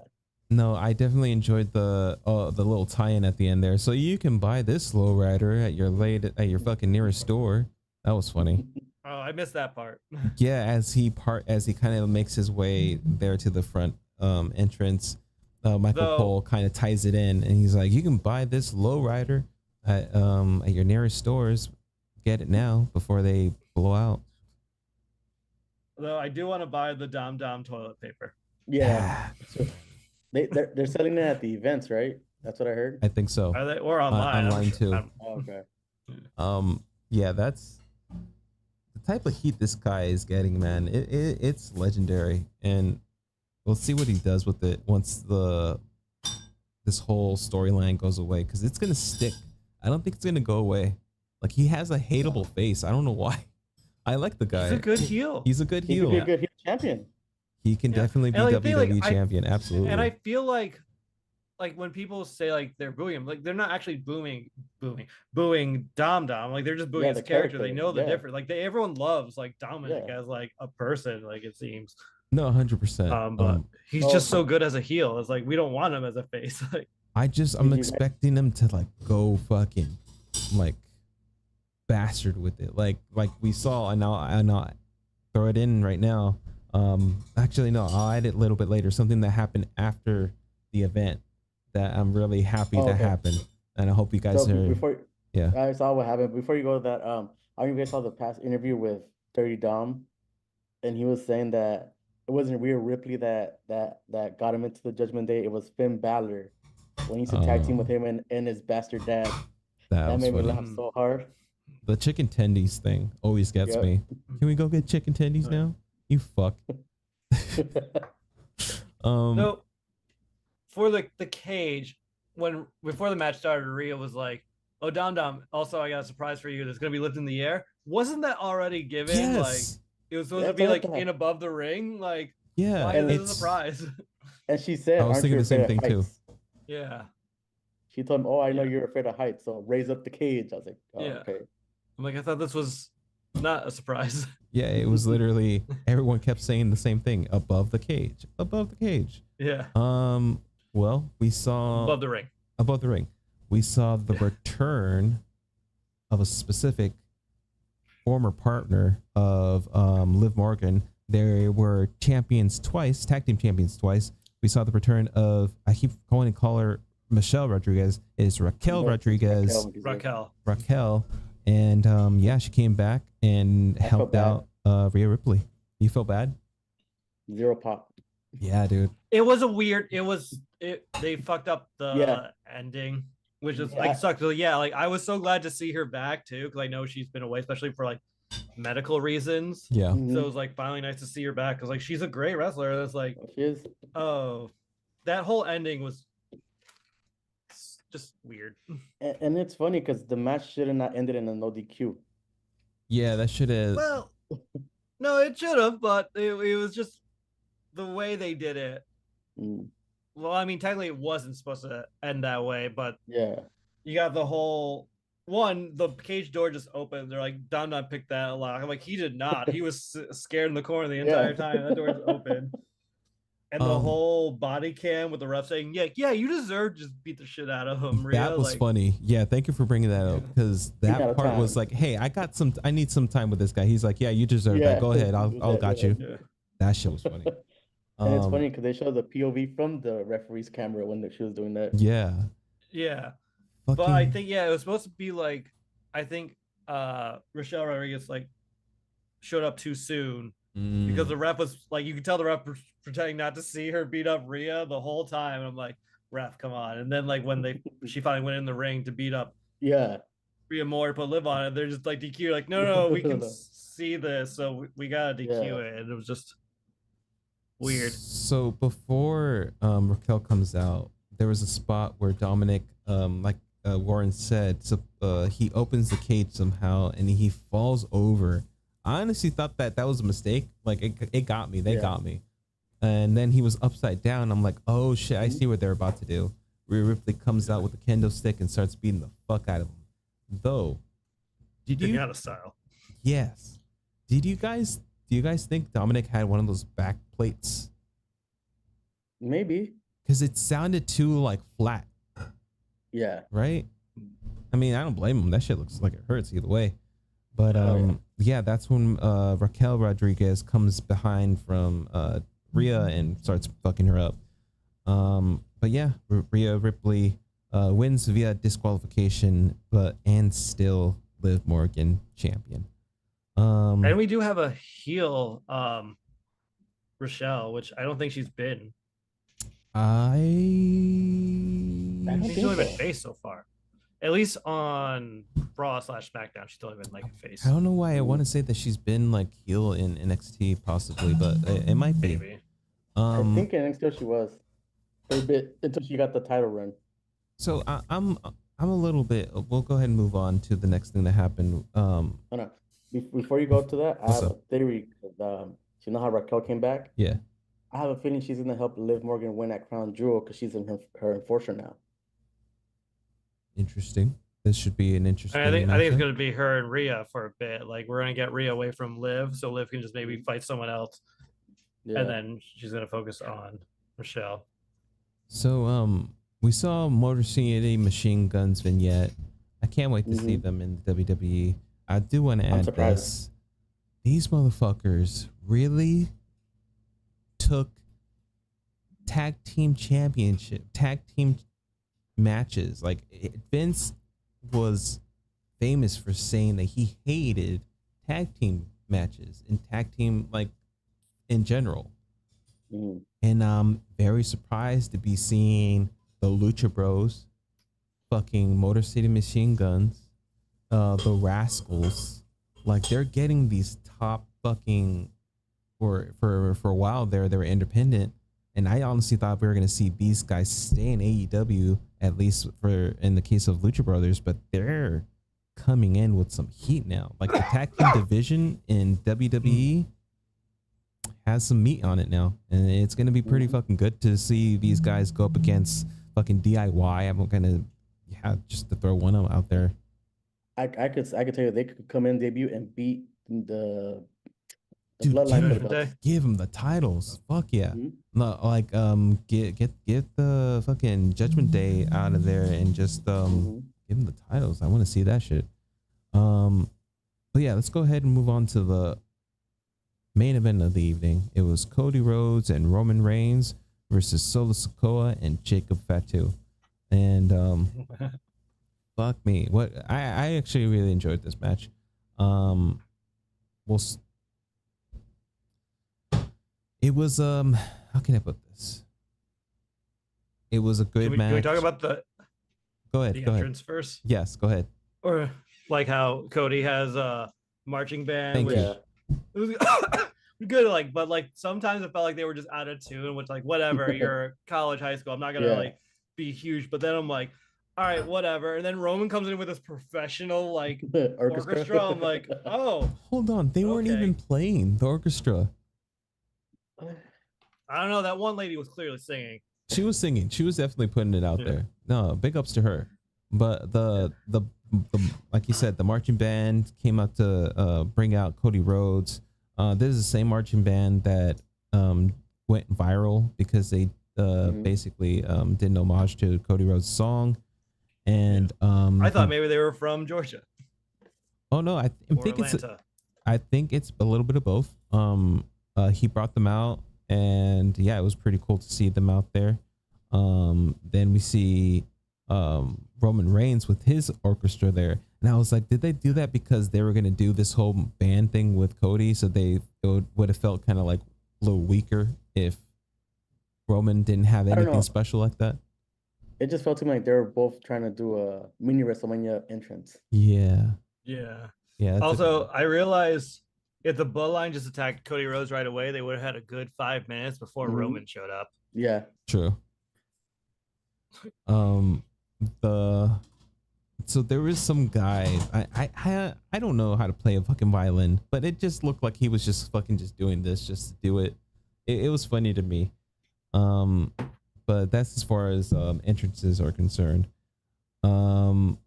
no, I definitely enjoyed the little tie-in at the end there. So you can buy this lowrider at your fucking nearest store. That was funny. Oh, I missed that part. Yeah, as he kind of makes his way there to the front entrance, Michael Cole kind of ties it in, and he's like, "You can buy this lowrider at your nearest stores. Get it now before they blow out." Though I do want to buy the Dom toilet paper. Yeah. They're selling it at the events, right? That's what I heard. I think so. Are they, or online? Online too. Okay. Yeah, that's the type of heat this guy is getting, man. It's legendary, and we'll see what he does with it once this whole storyline goes away, because it's gonna stick. I don't think it's gonna go away. Like, he has a hateable face. I don't know why. I like the guy. He's a good heel. He's a good heel. He could be a good heel champion. He can definitely be WWE champion. Absolutely. And I feel like when people say like they're booing him, like they're not actually booing Dom. Like they're just booing his character. They know the difference. Like everyone loves like Dominic as like a person. Like it seems. No, 100%. But he's just so good as a heel. It's like we don't want him as a face. Like I'm Did you guys- expecting them to like go fucking like bastard with it. Like we saw, and I'll throw it in right now. Actually no, I'll add it a little bit later. Something that happened after the event that I'm really happy Oh, that okay. happened, and I hope you guys So are. before Yeah. I saw what happened, before you go to that, I don't know if you guys saw the past interview with Dirty Dom, and he was saying that it wasn't Rhea Ripley that got him into the Judgment Day. It was Finn Balor when he used to tag team with him and his bastard dad. That That was made me funny. laugh so hard. The chicken tendies thing always gets Yep. me. Can we go get chicken tendies now? You fuck. So for the cage, when before the match started, Rhea was like, "Oh, Dom Dom, also I got a surprise for you that's gonna be lifted in the air." Wasn't that already given? Like yes. it was supposed to That's be what I like thought. in above the ring. Like Yeah. why is this a It's. surprise? And she I said, was "Aren't thinking you the same afraid of thing too. heights?" Yeah, She told him, "Oh, I know Yeah. you're afraid of heights, so raise up the cage." I was like, "Oh, yeah. okay." I'm like, I thought this was not a surprise. Yeah, it was literally everyone kept saying the same thing. Above the cage. Above the cage. Yeah, Well, we saw above the ring. above the ring. We saw the return of a specific former partner of Liv Morgan. They were champions twice, tag team champions twice. We saw the return of, I keep going to call her Michelle Rodriguez, is Raquel No, Rodriguez, Raquel. and yeah, she came back and I felt helped out Rhea Ripley. You felt bad? Zero pop. Yeah, dude. It was a weird. It was it. They fucked up the Yeah. ending, which is Yeah. like sucked. So, yeah, like I was so glad to see her back too, because I know she's been away, especially for like medical reasons. Yeah. Mhm. So it was like finally nice to see her back because like she's a great wrestler. That's like, She is. oh, that whole ending was just weird. And it's funny because the match should have not ended in a no DQ. Yeah, that should have. Well, no, it should have, but it was just the way they did it. Mm, Well, I mean, technically it wasn't supposed to end that way, but yeah. you got the whole one, the cage door just opened. They're like, Don not picked that lock. I'm like, he did not. He was scared in the corner the entire Yeah. time. That door's open. And the whole body cam with the ref saying, yeah, you deserve to just beat the shit out of him. Rhea. That was like, funny. Yeah, thank you for bringing that up because He got that a part was time. like, hey, I need some time with this guy. He's like, yeah, you deserve Yeah. that. Go ahead, I'll got you. Yeah. That shit was funny. And it's funny because they show the POV from the referee's camera when she was doing that. Yeah. Yeah. Fucking, But I think, yeah, it was supposed to be like, I think Rochelle Rodriguez like showed up too soon because the ref was like, you could tell the ref pretending not to see her beat up Rhea the whole time. And I'm like, ref, come on. And then like when she finally went in the ring to beat up Yeah. Rhea Moore, put Liv on it, they're just like DQ, like, no, we can see this, so we gotta DQ it. And it was just weird. So before Raquel comes out, there was a spot where Dominic, like Warren said, so, he opens the cage somehow and he falls over. I honestly thought that was a mistake. Like it got me. They got me. And then he was upside down. I'm like, oh shit, I see what they're about to do. Rhea Ripley comes out with a kendo stick and starts beating the fuck out of him. Though, did you? Out of style. Yes. Do you guys think Dominic had one of those back plates? Maybe. Because it sounded too like flat. Yeah. Right? I mean, I don't blame him. That shit looks like it hurts either way. But yeah, that's when Raquel Rodriguez comes behind from Rhea and starts fucking her up. But yeah, Rhea Ripley wins via disqualification, and still Liv Morgan champion. And we do have a heel, Rochelle, which I don't think she's been. I She's only been face so far. At least on Raw / SmackDown, she's only been like a face. I don't know why I want to say that she's been like heel in NXT possibly, but it might be. Maybe. I think in NXT she was for a bit until she got the title run. So I'm a little bit. We'll go ahead and move on to the next thing that happened. Oh, no. Before you go to that, I have up? a theory. You know how Raquel came back? Yeah. I have a feeling she's gonna help Liv Morgan win that crown jewel because she's in her enforcer now. Interesting. This should be an interesting. I think it's gonna be her and Rhea for a bit. Like we're gonna get Rhea away from Liv, so Liv can just maybe fight someone else, and then she's gonna focus on Rochelle. So We saw Motor City Machine Guns vignette. I can't wait to see Mhm. them in the WWE. I do want to I'm add surprised. this. These motherfuckers really took tag team matches. Like Vince was famous for saying that he hated tag team matches and tag team like in general. Mhm. And I'm very surprised to be seeing the Lucha Bros, fucking Motor City Machine Guns, the Rascals. Like they're getting these top fucking for a while there they were independent, and I honestly thought we were gonna see these guys stay in AEW at least for in the case of Lucha Brothers, but they're coming in with some heat now. Like the tag team division in WWE has some meat on it now, and it's gonna be pretty fucking good to see these guys go up against fucking DIY. I'm gonna just to throw one out there. I could tell you they could come in, debut, and beat the Dude, bloodline for the Judgment Day. belts. give them the titles. Fuck yeah. Mhm. No, like get the fucking Judgment Day out of there and just Mhm. give them the titles. I want to see that shit. But yeah, let's go ahead and move on to the main event of the evening. It was Cody Rhodes and Roman Reigns versus Solo Sikoa and Jacob Fatu. And fuck me, what I actually really enjoyed this match. We'll It was how can I put this? It was a good match. Can we talk about the Go ahead. Go ahead. entrance first? Yes, go ahead. Or like how Cody has a marching band, Thank which you. Yeah. it was good, like, but like sometimes it felt like they were just out of tune, which like whatever, you're college, high school, I'm not gonna Yeah. like be huge, but then I'm like, all right, whatever. And then Roman comes in with this professional like orchestra. I'm like, oh, Hold on, they weren't Okay. even playing the orchestra. I don't know. That one lady was clearly singing. She was singing. She was definitely putting it out Yeah. there. No, big ups to her. But the like you said, the marching band came out to bring out Cody Rhodes. This is the same marching band that went viral because they basically did an homage to Cody Rhodes' song. And I thought maybe they were from Georgia oh no, I or think Atlanta. I think it's a little bit of both. He brought them out, and yeah, it was pretty cool to see them out there. Then we see Roman Reigns with his orchestra there, and I was like, did they do that because they were gonna do this whole band thing with Cody, so it would have felt kind of like a little weaker if Roman didn't have I don't anything know. special like that? It just felt to me like they were both trying to do a mini WrestleMania entrance. Yeah, Yeah. yeah. that's a- Also, I realized if the Bloodline just attacked Cody Rhodes right away, they would have had a good 5 minutes before Mhm. Roman showed up. Yeah. True. So there was some guy. I don't know how to play a fucking violin, but it just looked like he was just fucking just doing this just to do it. It was funny to me. But that's as far as entrances are concerned. Oh,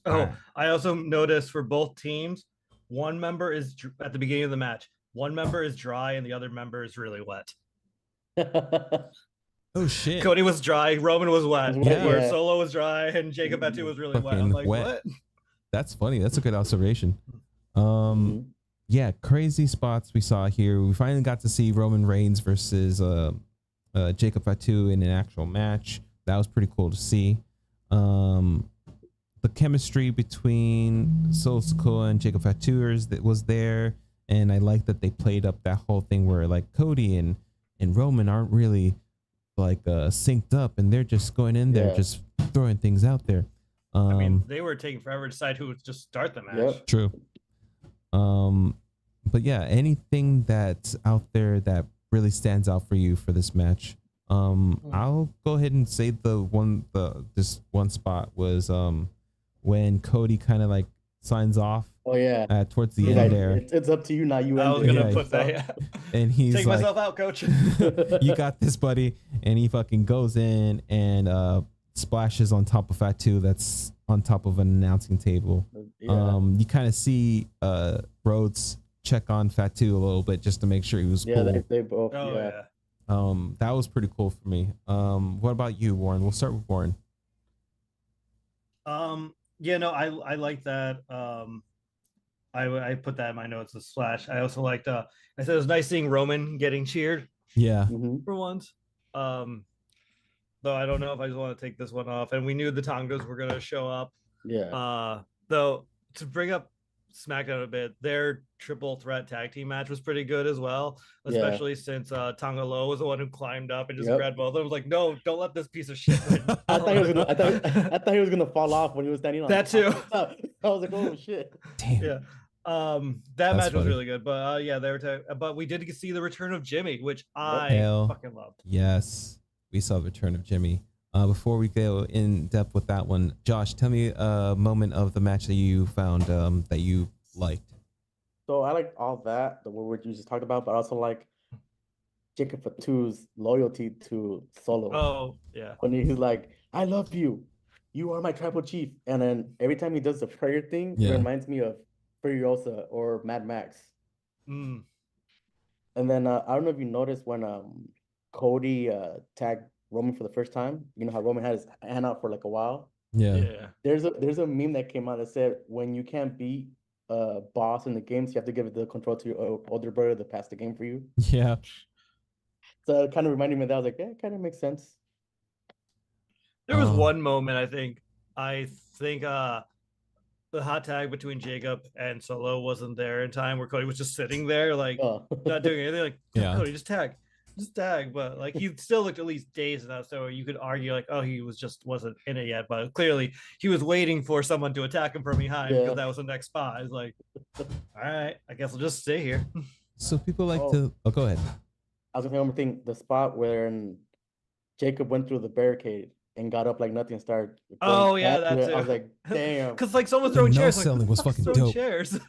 Ah. I also noticed for both teams, one member is at the beginning of the match. One member is dry and the other member is really wet. Oh shit. Cody was dry, Roman was wet. Was wet, Where yeah. Solo was dry and Jacob Fatu was really wet. I'm Fucking like, wet. what? That's funny. That's a good observation. Mhm. Yeah, crazy spots we saw here. We finally got to see Roman Reigns versus Jacob Fatu in an actual match. That was pretty cool to see. The chemistry between Solo Sikoa and Jacob Fatu was there, and I like that they played up that whole thing where like Cody and Roman aren't really like synced up, and they're just going in there Yeah. just throwing things out there. I mean, they were taking forever to decide who would just start the match. Yep. True. But yeah, anything that's out there that really stands out for you for this match? I'll go ahead and say this one spot was when Cody kind of like signs off Oh yeah. towards the He's end like, there, it's up to you now. You I was end it. gonna Yeah. put that. Yeah. and he's Take like, myself out, coach. "You got this, buddy," and he fucking goes in and splashes on top of Fatu that's on top of an announcing table. Yeah. You kind of see Rhodes check on Fatu a little bit just to make sure he was Yeah, cool. they both. Oh yeah. yeah. That was pretty cool for me. What about you, Warren? We'll start with Warren. Yeah, no, I like that. I put that in my notes as Slash. I also liked I said it was nice seeing Roman getting cheered Yeah. Hmm. for once. Though I don't know if I just want to take this one off. And we knew the Tongas were gonna show up. Yeah. Though to bring up SmackDown a bit, their triple threat tag team match was pretty good as well, Yeah. especially since Tonga Loa was the one who climbed up and just Yep. grabbed both of them. I was like, no, don't let this piece of shit win. I thought he was gonna. I thought he was gonna fall off when he was standing on That top too. of the top. I was like, oh shit. Damn. Yeah. That That's match was funny. really good, but yeah, but we did see the return of Jimmy, which I Hell fucking loved. yes. We saw the return of Jimmy. Before we go in depth with that one, Josh, tell me a moment of the match that you found that you liked. So I like all that what you just talked about, but I also like Jacob Fatu's loyalty to Solo. Oh yeah. When he's like, "I love you, you are my tribal chief," and then every time he does the prayer thing, it Yeah. reminds me of Furiosa or Mad Max. Mm. And then I don't know if you noticed when Cody tagged Roman for the first time. You know how Roman had his hand out for like a while. Yeah. Yeah. There's a meme that came out that said when you can't beat a boss in the games, you have to give the control to your older brother to pass the game for you. Yeah. So it kind of reminded me of that. I was like, yeah, it kind of makes sense. There was Oh. one moment I think the hot tag between Jacob and Solo wasn't there in time where Cody was just sitting there like Oh. not doing anything. Like, Yeah. Cody, just tag. But like he still looked at least dazed enough, so you could argue like, oh, he wasn't in it yet. But clearly he was waiting for someone to attack him from behind Yeah. because that was the next spot. It's like, all right, I guess I'll just stay here. So people like Oh. to. Oh, go ahead. I was gonna say one more thing. The spot where Jacob went through the barricade and got up like nothing and started Oh going yeah, after that it. too. I was like, damn. Because like someone's The throwing no chairs. Like, selling who the was fuck is fucking throwing dope. chairs.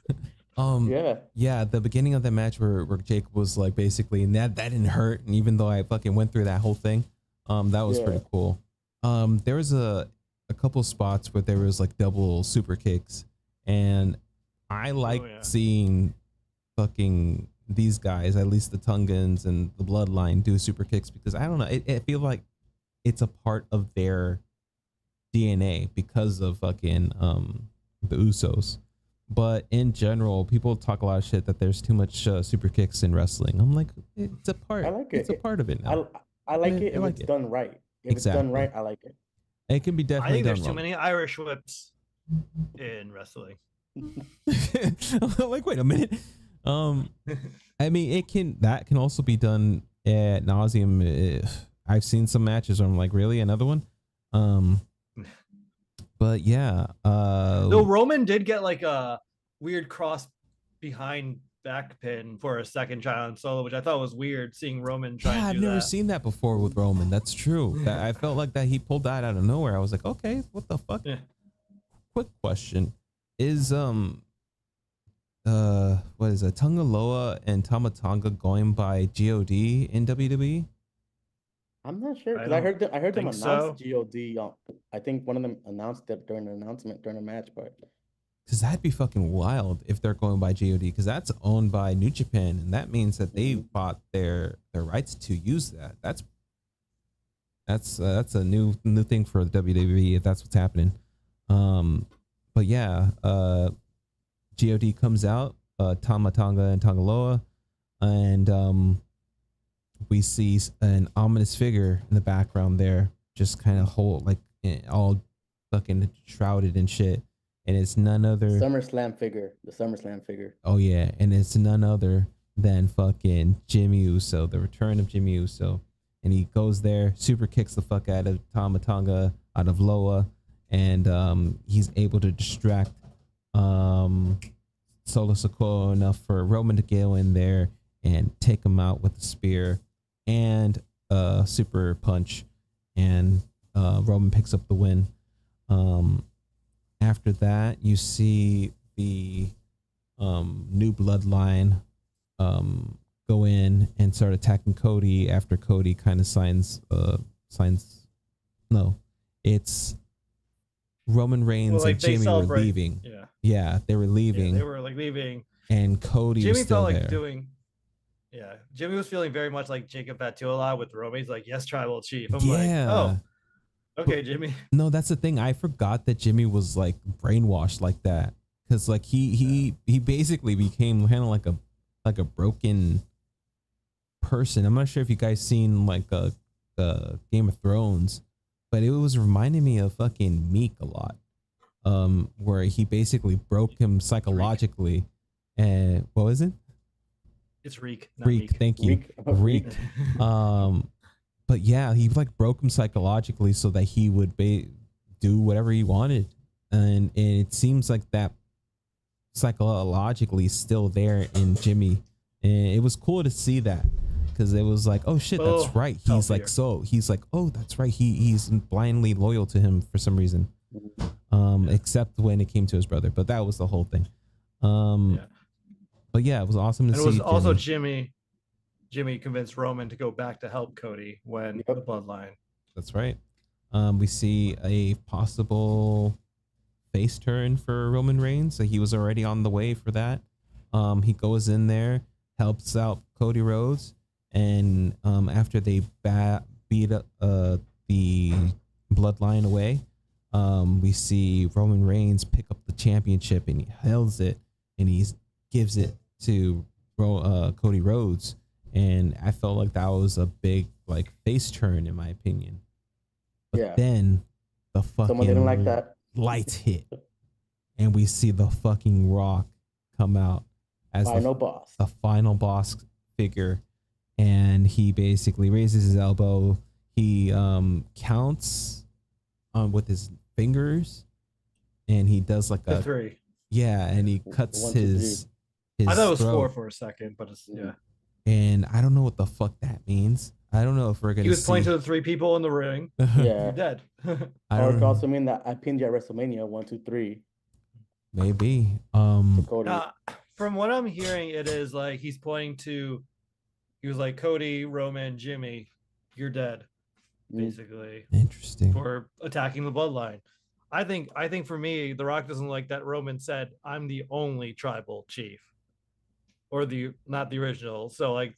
Yeah. Yeah, the beginning of the match where Jake was like basically, and that didn't hurt, and even though I fucking went through that whole thing, that was pretty cool. There was a couple spots where there was like double super kicks, and I like seeing fucking these guys, at least the Tungans and the Bloodline, do super kicks because I don't know, it feel like it's a part of their DNA because of fucking the Usos. But in general, people talk a lot of shit that there's too much super kicks in wrestling. I'm like, it's a part. I like it. It's a part of it now. I like it if like it's it. done right. If it's done Exactly. right, I like it. It can be I definitely think there's done too wrong. many Irish whips in wrestling. I'm like, wait a minute. I mean, that can also be done at nauseum. I've seen some matches where I'm like, really, another one? But yeah. Though Roman did get like a weird cross behind back pin for a second try on Solo, which I thought was weird seeing Roman try. Yeah, I've never seen that before with Roman. That's true. I felt like that he pulled that out of nowhere. I was like, okay, what the fuck? Yeah. Quick question. Is what is it? Tonga Loa and Tama Tonga going by God in WWE? I'm not sure because I I heard them think announce so. God. I think one of them announced it during the announcement during the match, but Because that'd be fucking wild if they're going by God. Because that's owned by New Japan, and that means that they bought their rights to use that. That's a new thing for the WWE if that's what's happening. But yeah, God comes out, Tama Tonga and Tongaloa, and we see an ominous figure in the background there, just kind of all fucking shrouded and shit. And it's none other the SummerSlam figure. Oh yeah, and it's none other than fucking Jimmy Uso, the return of Jimmy Uso. And he goes there, super kicks the fuck out of Tama Tonga, out of Loa, and he's able to distract Solo Sikoa enough for Roman to go in there and take him out with a spear and a super punch, and Roman picks up the win. After that, you see the new bloodline go in and start attacking Cody after Cody kind of signs. No, it's Roman Reigns and Jimmy were leaving. Yeah, they were leaving. Yeah, they were like leaving, and Cody Jimmy was still felt like there. doing. Yeah, Jimmy was feeling very much like Jacob Fatula with Roman. He's like, yes, tribal chief. I'm like, Yeah. oh, okay, Jimmy. No, that's the thing. I forgot that Jimmy was like brainwashed like that. Cause like he basically became kind of like a broken person. I'm not sure if you guys seen like a Game of Thrones, but it was reminding me of fucking Meek a lot. Where he basically broke him psychologically. And what was it? It's Reek, not Reek. Meek. Thank you. Reek. But yeah, he like broke him psychologically so that he would do whatever he wanted, and it seems like that psychologically still there in Jimmy, and it was cool to see that because it was like, oh shit, that's right. He's like, oh, that's right. He's blindly loyal to him for some reason, except when it came to his brother. But that was the whole thing. But yeah, it was awesome to see. And it was also Jimmy convinced Roman to go back to help Cody when the bloodline. That's right. We see a possible face turn for Roman Reigns. So he was already on the way for that. He goes in there, helps out Cody Rhodes, and after they beat the bloodline away, we see Roman Reigns pick up the championship and he holds it and he gives it to Cody Rhodes. And I felt like that was a big like face turn in my opinion. But then the fucking someone didn't like that. Lights hit, and we see the fucking Rock come out as the final boss figure, and he basically raises his elbow. He counts with his fingers, and he does like a 3. Yeah, and he cuts 1, 2, his. I thought it was throat. 4 for a second, but it's And I don't know what the fuck that means. I don't know if we're gonna. He was pointing to the 3 people in the ring. Yeah, you're dead. Or it could also mean that I pinned you at WrestleMania 1, 2, 3. Maybe. From what I'm hearing, it is like he's pointing to. He was like Cody, Roman, Jimmy, you're dead, basically. Interesting. For attacking the bloodline. I think for me, The Rock doesn't like that Roman said, "I'm the only tribal chief," or not the original. So like,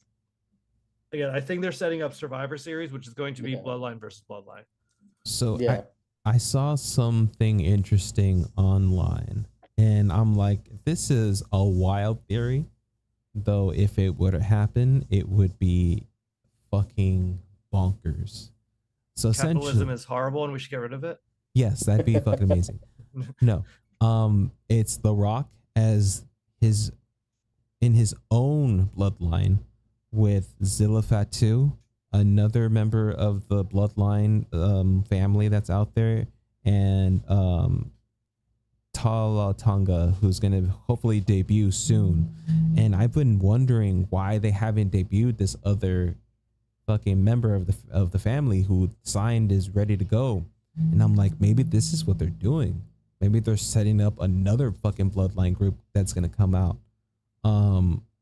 again, I think they're setting up Survivor Series, which is going to be Bloodline versus Bloodline. So I saw something interesting online, and I'm like, this is a wild theory, though. If it would happen, it would be fucking bonkers. So capitalism is horrible, and we should get rid of it. Yes, that'd be fucking amazing. No, it's The Rock as in his own bloodline with Zilla Fatu, another member of the bloodline family that's out there, and Tala Tonga, who's gonna hopefully debut soon. And I've been wondering why they haven't debuted this other fucking member of the family who signed is ready to go. And I'm like, maybe this is what they're doing. Maybe they're setting up another fucking bloodline group that's gonna come out.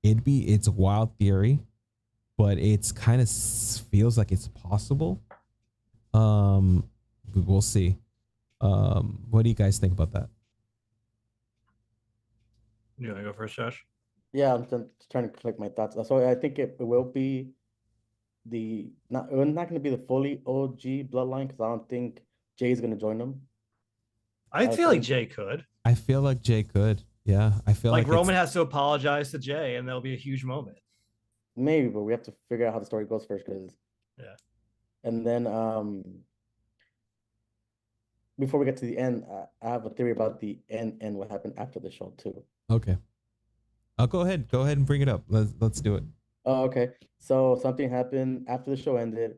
It's a wild theory, but it's kind of feels like it's possible. We'll see. What do you guys think about that? You want to go first, Josh? Yeah, I'm just trying to collect my thoughts. So I think it will be not going to be the fully OG bloodline because I don't think Jay's going to join them. I feel like Jay could. I feel like Jay could. Yeah, I feel like Roman has to apologize to Jay, and there'll be a huge moment. Maybe, but we have to figure out how the story goes first. And then before we get to the end, I have a theory about the end and what happened after the show too. Okay. I'll go ahead and bring it up. Let's do it. Oh, okay. So something happened after the show ended.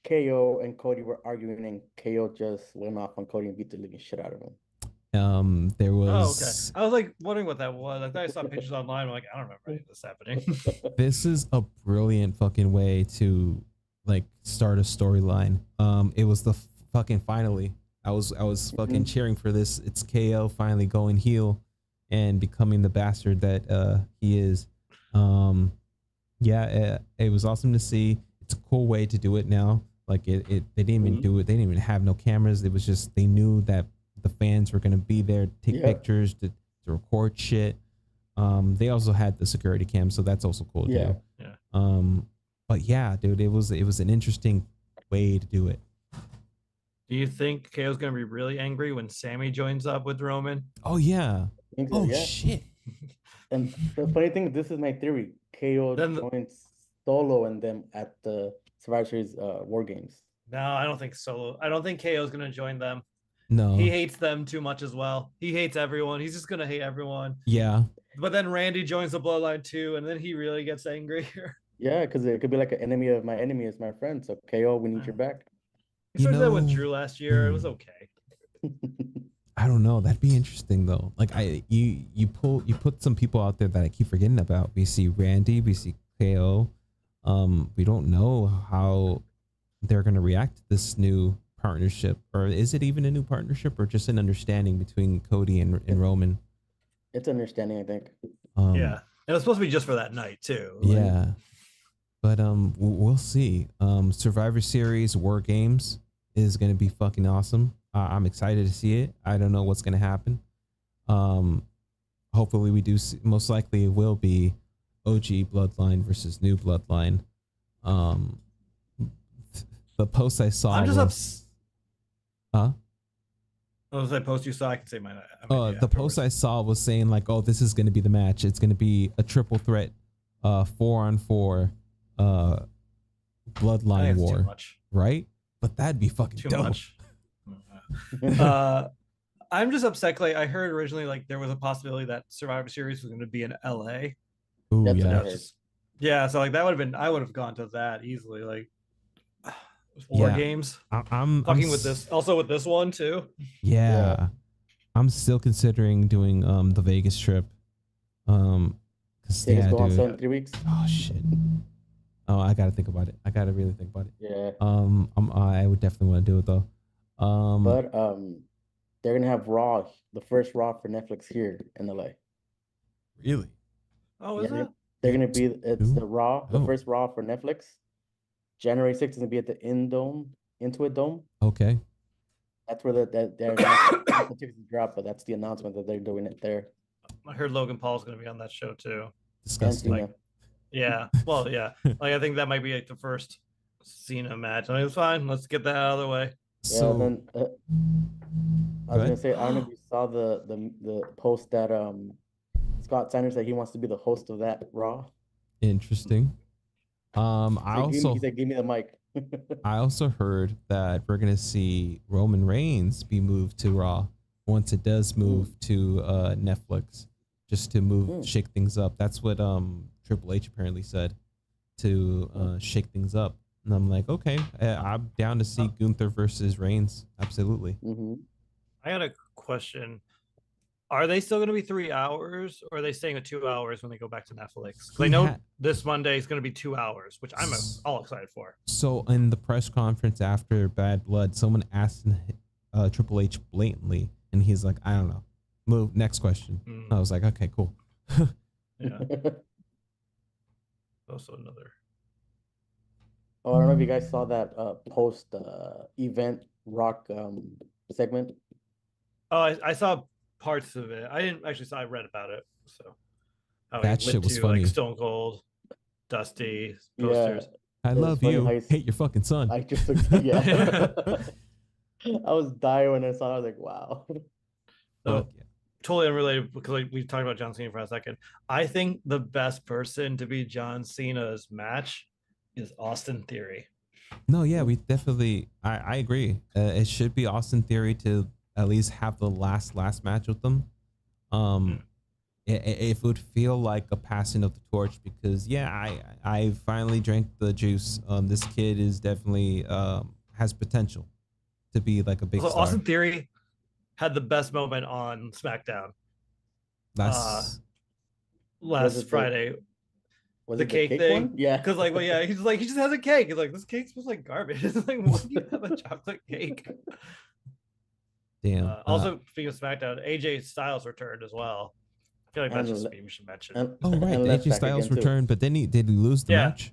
KO and Cody were arguing, and KO just went off on Cody and beat the living shit out of him. There was. Oh, okay. I was like wondering what that was. I thought I saw pictures online. I'm like, I don't remember any of this happening. This is a brilliant fucking way to like start a storyline. It was the fucking finally. I was fucking cheering for this. It's KO finally going heel and becoming the bastard that he is. It was awesome to see. It's a cool way to do it now. Like they didn't even do it. They didn't even have no cameras. It was just they knew that the fans were gonna be there to take pictures, to record shit. They also had the security cam, so that's also cool Yeah. too. Yeah. But yeah, dude, it was an interesting way to do it. Do you think KO's gonna be really angry when Sammy joins up with Roman? Oh yeah. I think so, Oh yeah. shit. And the funny thing, this is my theory. KO Then joins Solo and them at the Survivor Series War Games. No, I don't think Solo. I don't think KO's gonna join them. No. He hates them too much as well. He hates everyone. He's just gonna hate everyone. Yeah. But then Randy joins the Bloodline too, and then he really gets angry. Yeah, because it could be like an enemy of my enemy is my friend. So KO, we need your back. He started that with know- Drew last year. It was okay. I don't know. That'd be interesting though. Like you put some people out there that I keep forgetting about. We see Randy, we see KO. We don't know how they're gonna react to this new partnership, or is it even a new partnership, or just an understanding between Cody and Roman? It's understanding, I think. Yeah, it was supposed to be just for that night too. Like, Yeah, but we'll see. Survivor Series War Games is gonna be fucking awesome. I'm excited to see it. I don't know what's gonna happen. Hopefully we do see, most likely it will be OG Bloodline versus New Bloodline. The post I saw I'm just was, huh? I was like, post you saw. I can say mine. The post I saw was saying like, oh, this is going to be the match. It's going to be a triple threat, 4-on-4, bloodline war, too much. right? But that'd be fucking Too dope. much. I'm just upset. Like I heard originally, like there was a possibility that Survivor Series was going to be in LA. Ooh, That's yeah. what I heard. Yeah, so like that would have been. I would have gone to that easily. Like War Yeah. Games. I'm Fucking with this. Also with this one too. Yeah. Yeah. I'm still considering doing the Vegas trip. Cause Vegas yeah, go on dude. sale in 3 weeks. Oh shit. Oh, I gotta think about it. I gotta really think about it. Yeah. I would definitely want to do it though. But they're gonna have Raw, the first Raw for Netflix here in LA. Really? Oh, is Yeah, it? they're gonna be it's the Raw, the Oh. first Raw for Netflix. January 6th is gonna be at the Intuit Dome. Okay. That's where the tickets drop, but that's the announcement that they're doing it there. I heard Logan Paul's going to be on that show too. Disgusting. Cena. Yeah. Well, yeah. Like I think that might be like the first Cena match. I mean, it's fine. Let's get that out of the way. Yeah, So and then I Go was gonna ahead. say, I don't know if you saw the post that Scott Sanders said he wants to be the host of that Raw. interesting. I He also said, "Give me the mic." I also heard that we're gonna see Roman Reigns be moved to Raw once it does move to Netflix, just to move shake things up. That's what Triple H apparently said, to shake things up. And I'm like, okay, I'm down to see Gunther versus Reigns. Absolutely. Mm-hmm. I got a question. Are they still going to be 3 hours, or are they staying at 2 hours when they go back to Netflix? Because I know this Monday is going to be 2 hours, which I'm all excited for. So in the press conference after Bad Blood, someone asked Triple H blatantly, and he's like, I don't know. Move. Next question. I was like, okay, cool. Yeah. Also another. Oh, I don't know if you guys saw that post event Rock segment. Oh, I saw parts of it. I didn't actually saw. I read about it. So That he shit lit was to, funny. Like Stone Dusty posters. I It was love funny you. how Hate your fucking son. I just yeah. I was dying when I saw it. I was like, wow. So Fuck yeah. totally unrelated, because like, we talked about John Cena for a second. I think the best person to be John Cena's match is Austin Theory. No, yeah, we definitely. I agree. It should be Austin Theory to at least have the last match with them. It would feel like a passing of the torch, because I finally drank the juice. This kid is definitely has potential to be like a big star. Austin Theory had the best moment on SmackDown last Friday. Was the it cake thing? One? Yeah. Because like, well, yeah, he's like, he just has a cake. He's like, this cake smells like garbage. It's like, why do you have a chocolate cake? Damn. Also, speaking of SmackDown, AJ Styles returned as well. I feel like that's just something we should mention. Oh right, AJ Styles returned, but then did he lose the match?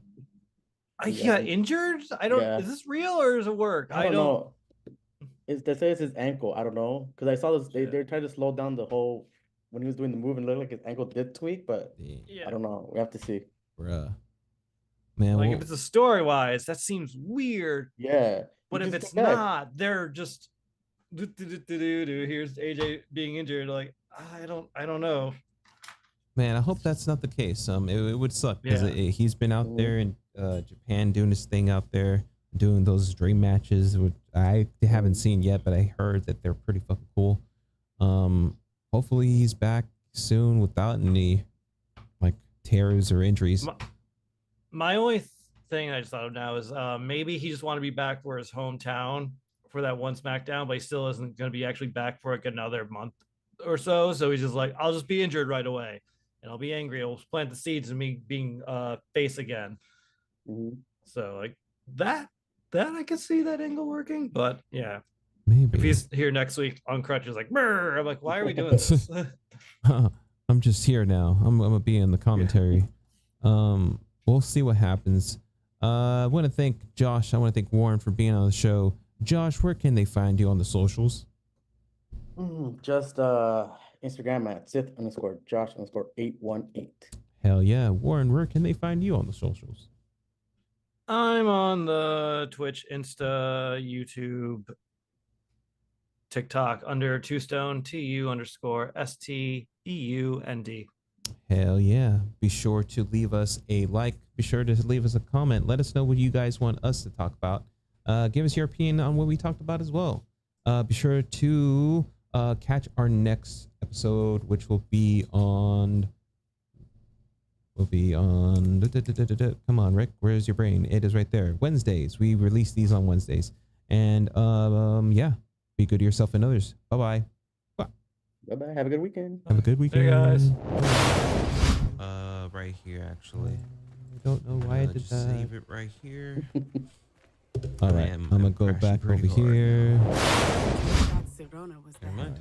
He got injured. I don't. Is this real or is it work? I don't know. They say it's his ankle. I don't know, because I saw this. They're trying to slow down the whole when he was doing the move and looked like his ankle did tweak, but I Yeah. don't know. We have to see. Bruh. Man, Like well, if it's a story wise, that seems weird. Yeah. But He if just it's came back. not, they're just here's AJ being injured. Like I don't know. man, I hope that's not the case. It would suck because Yeah. he's been out Mhm. there in Japan doing his thing out there, doing those dream matches, which I haven't seen yet, but I heard that they're pretty fucking cool. Hopefully he's back soon without any like tears or injuries. My only thing I just thought of now is maybe he just want to be back for his hometown for that one SmackDown, but he still isn't going to be actually back for like another month or so. So he's just like, I'll just be injured right away, and I'll be angry. I'll plant the seeds of me being face again. Mhm. So like that I can see that angle working, but yeah, Maybe if he's here next week on crutches, like, I'm like, why are we doing this? I'm just here now. I'm gonna be in the commentary. We'll see what happens. I want to thank Josh. I want to thank Warren for being on the show. Josh, where can they find you on the socials? Just Instagram at Sith_Josh_818. Hell yeah, Warren. Where can they find you on the socials? I'm on the Twitch, Insta, YouTube, TikTok under Twostone, TU_STEUND. Hell yeah. Be sure to leave us a like. Be sure to leave us a comment. Let us know what you guys want us to talk about. Give us your opinion on what we talked about as well. Be sure to catch our next episode, which will be on. Come on, Rick. Where's your brain? It is right there. Wednesdays. We release these on Wednesdays. And yeah. Be good to yourself and others. Bye-bye. Bye-bye. Have a good weekend. Have a good weekend. Hey, guys. Right here, actually. I don't know why I did just that. Save it right here. All right. I'm going to go back over here.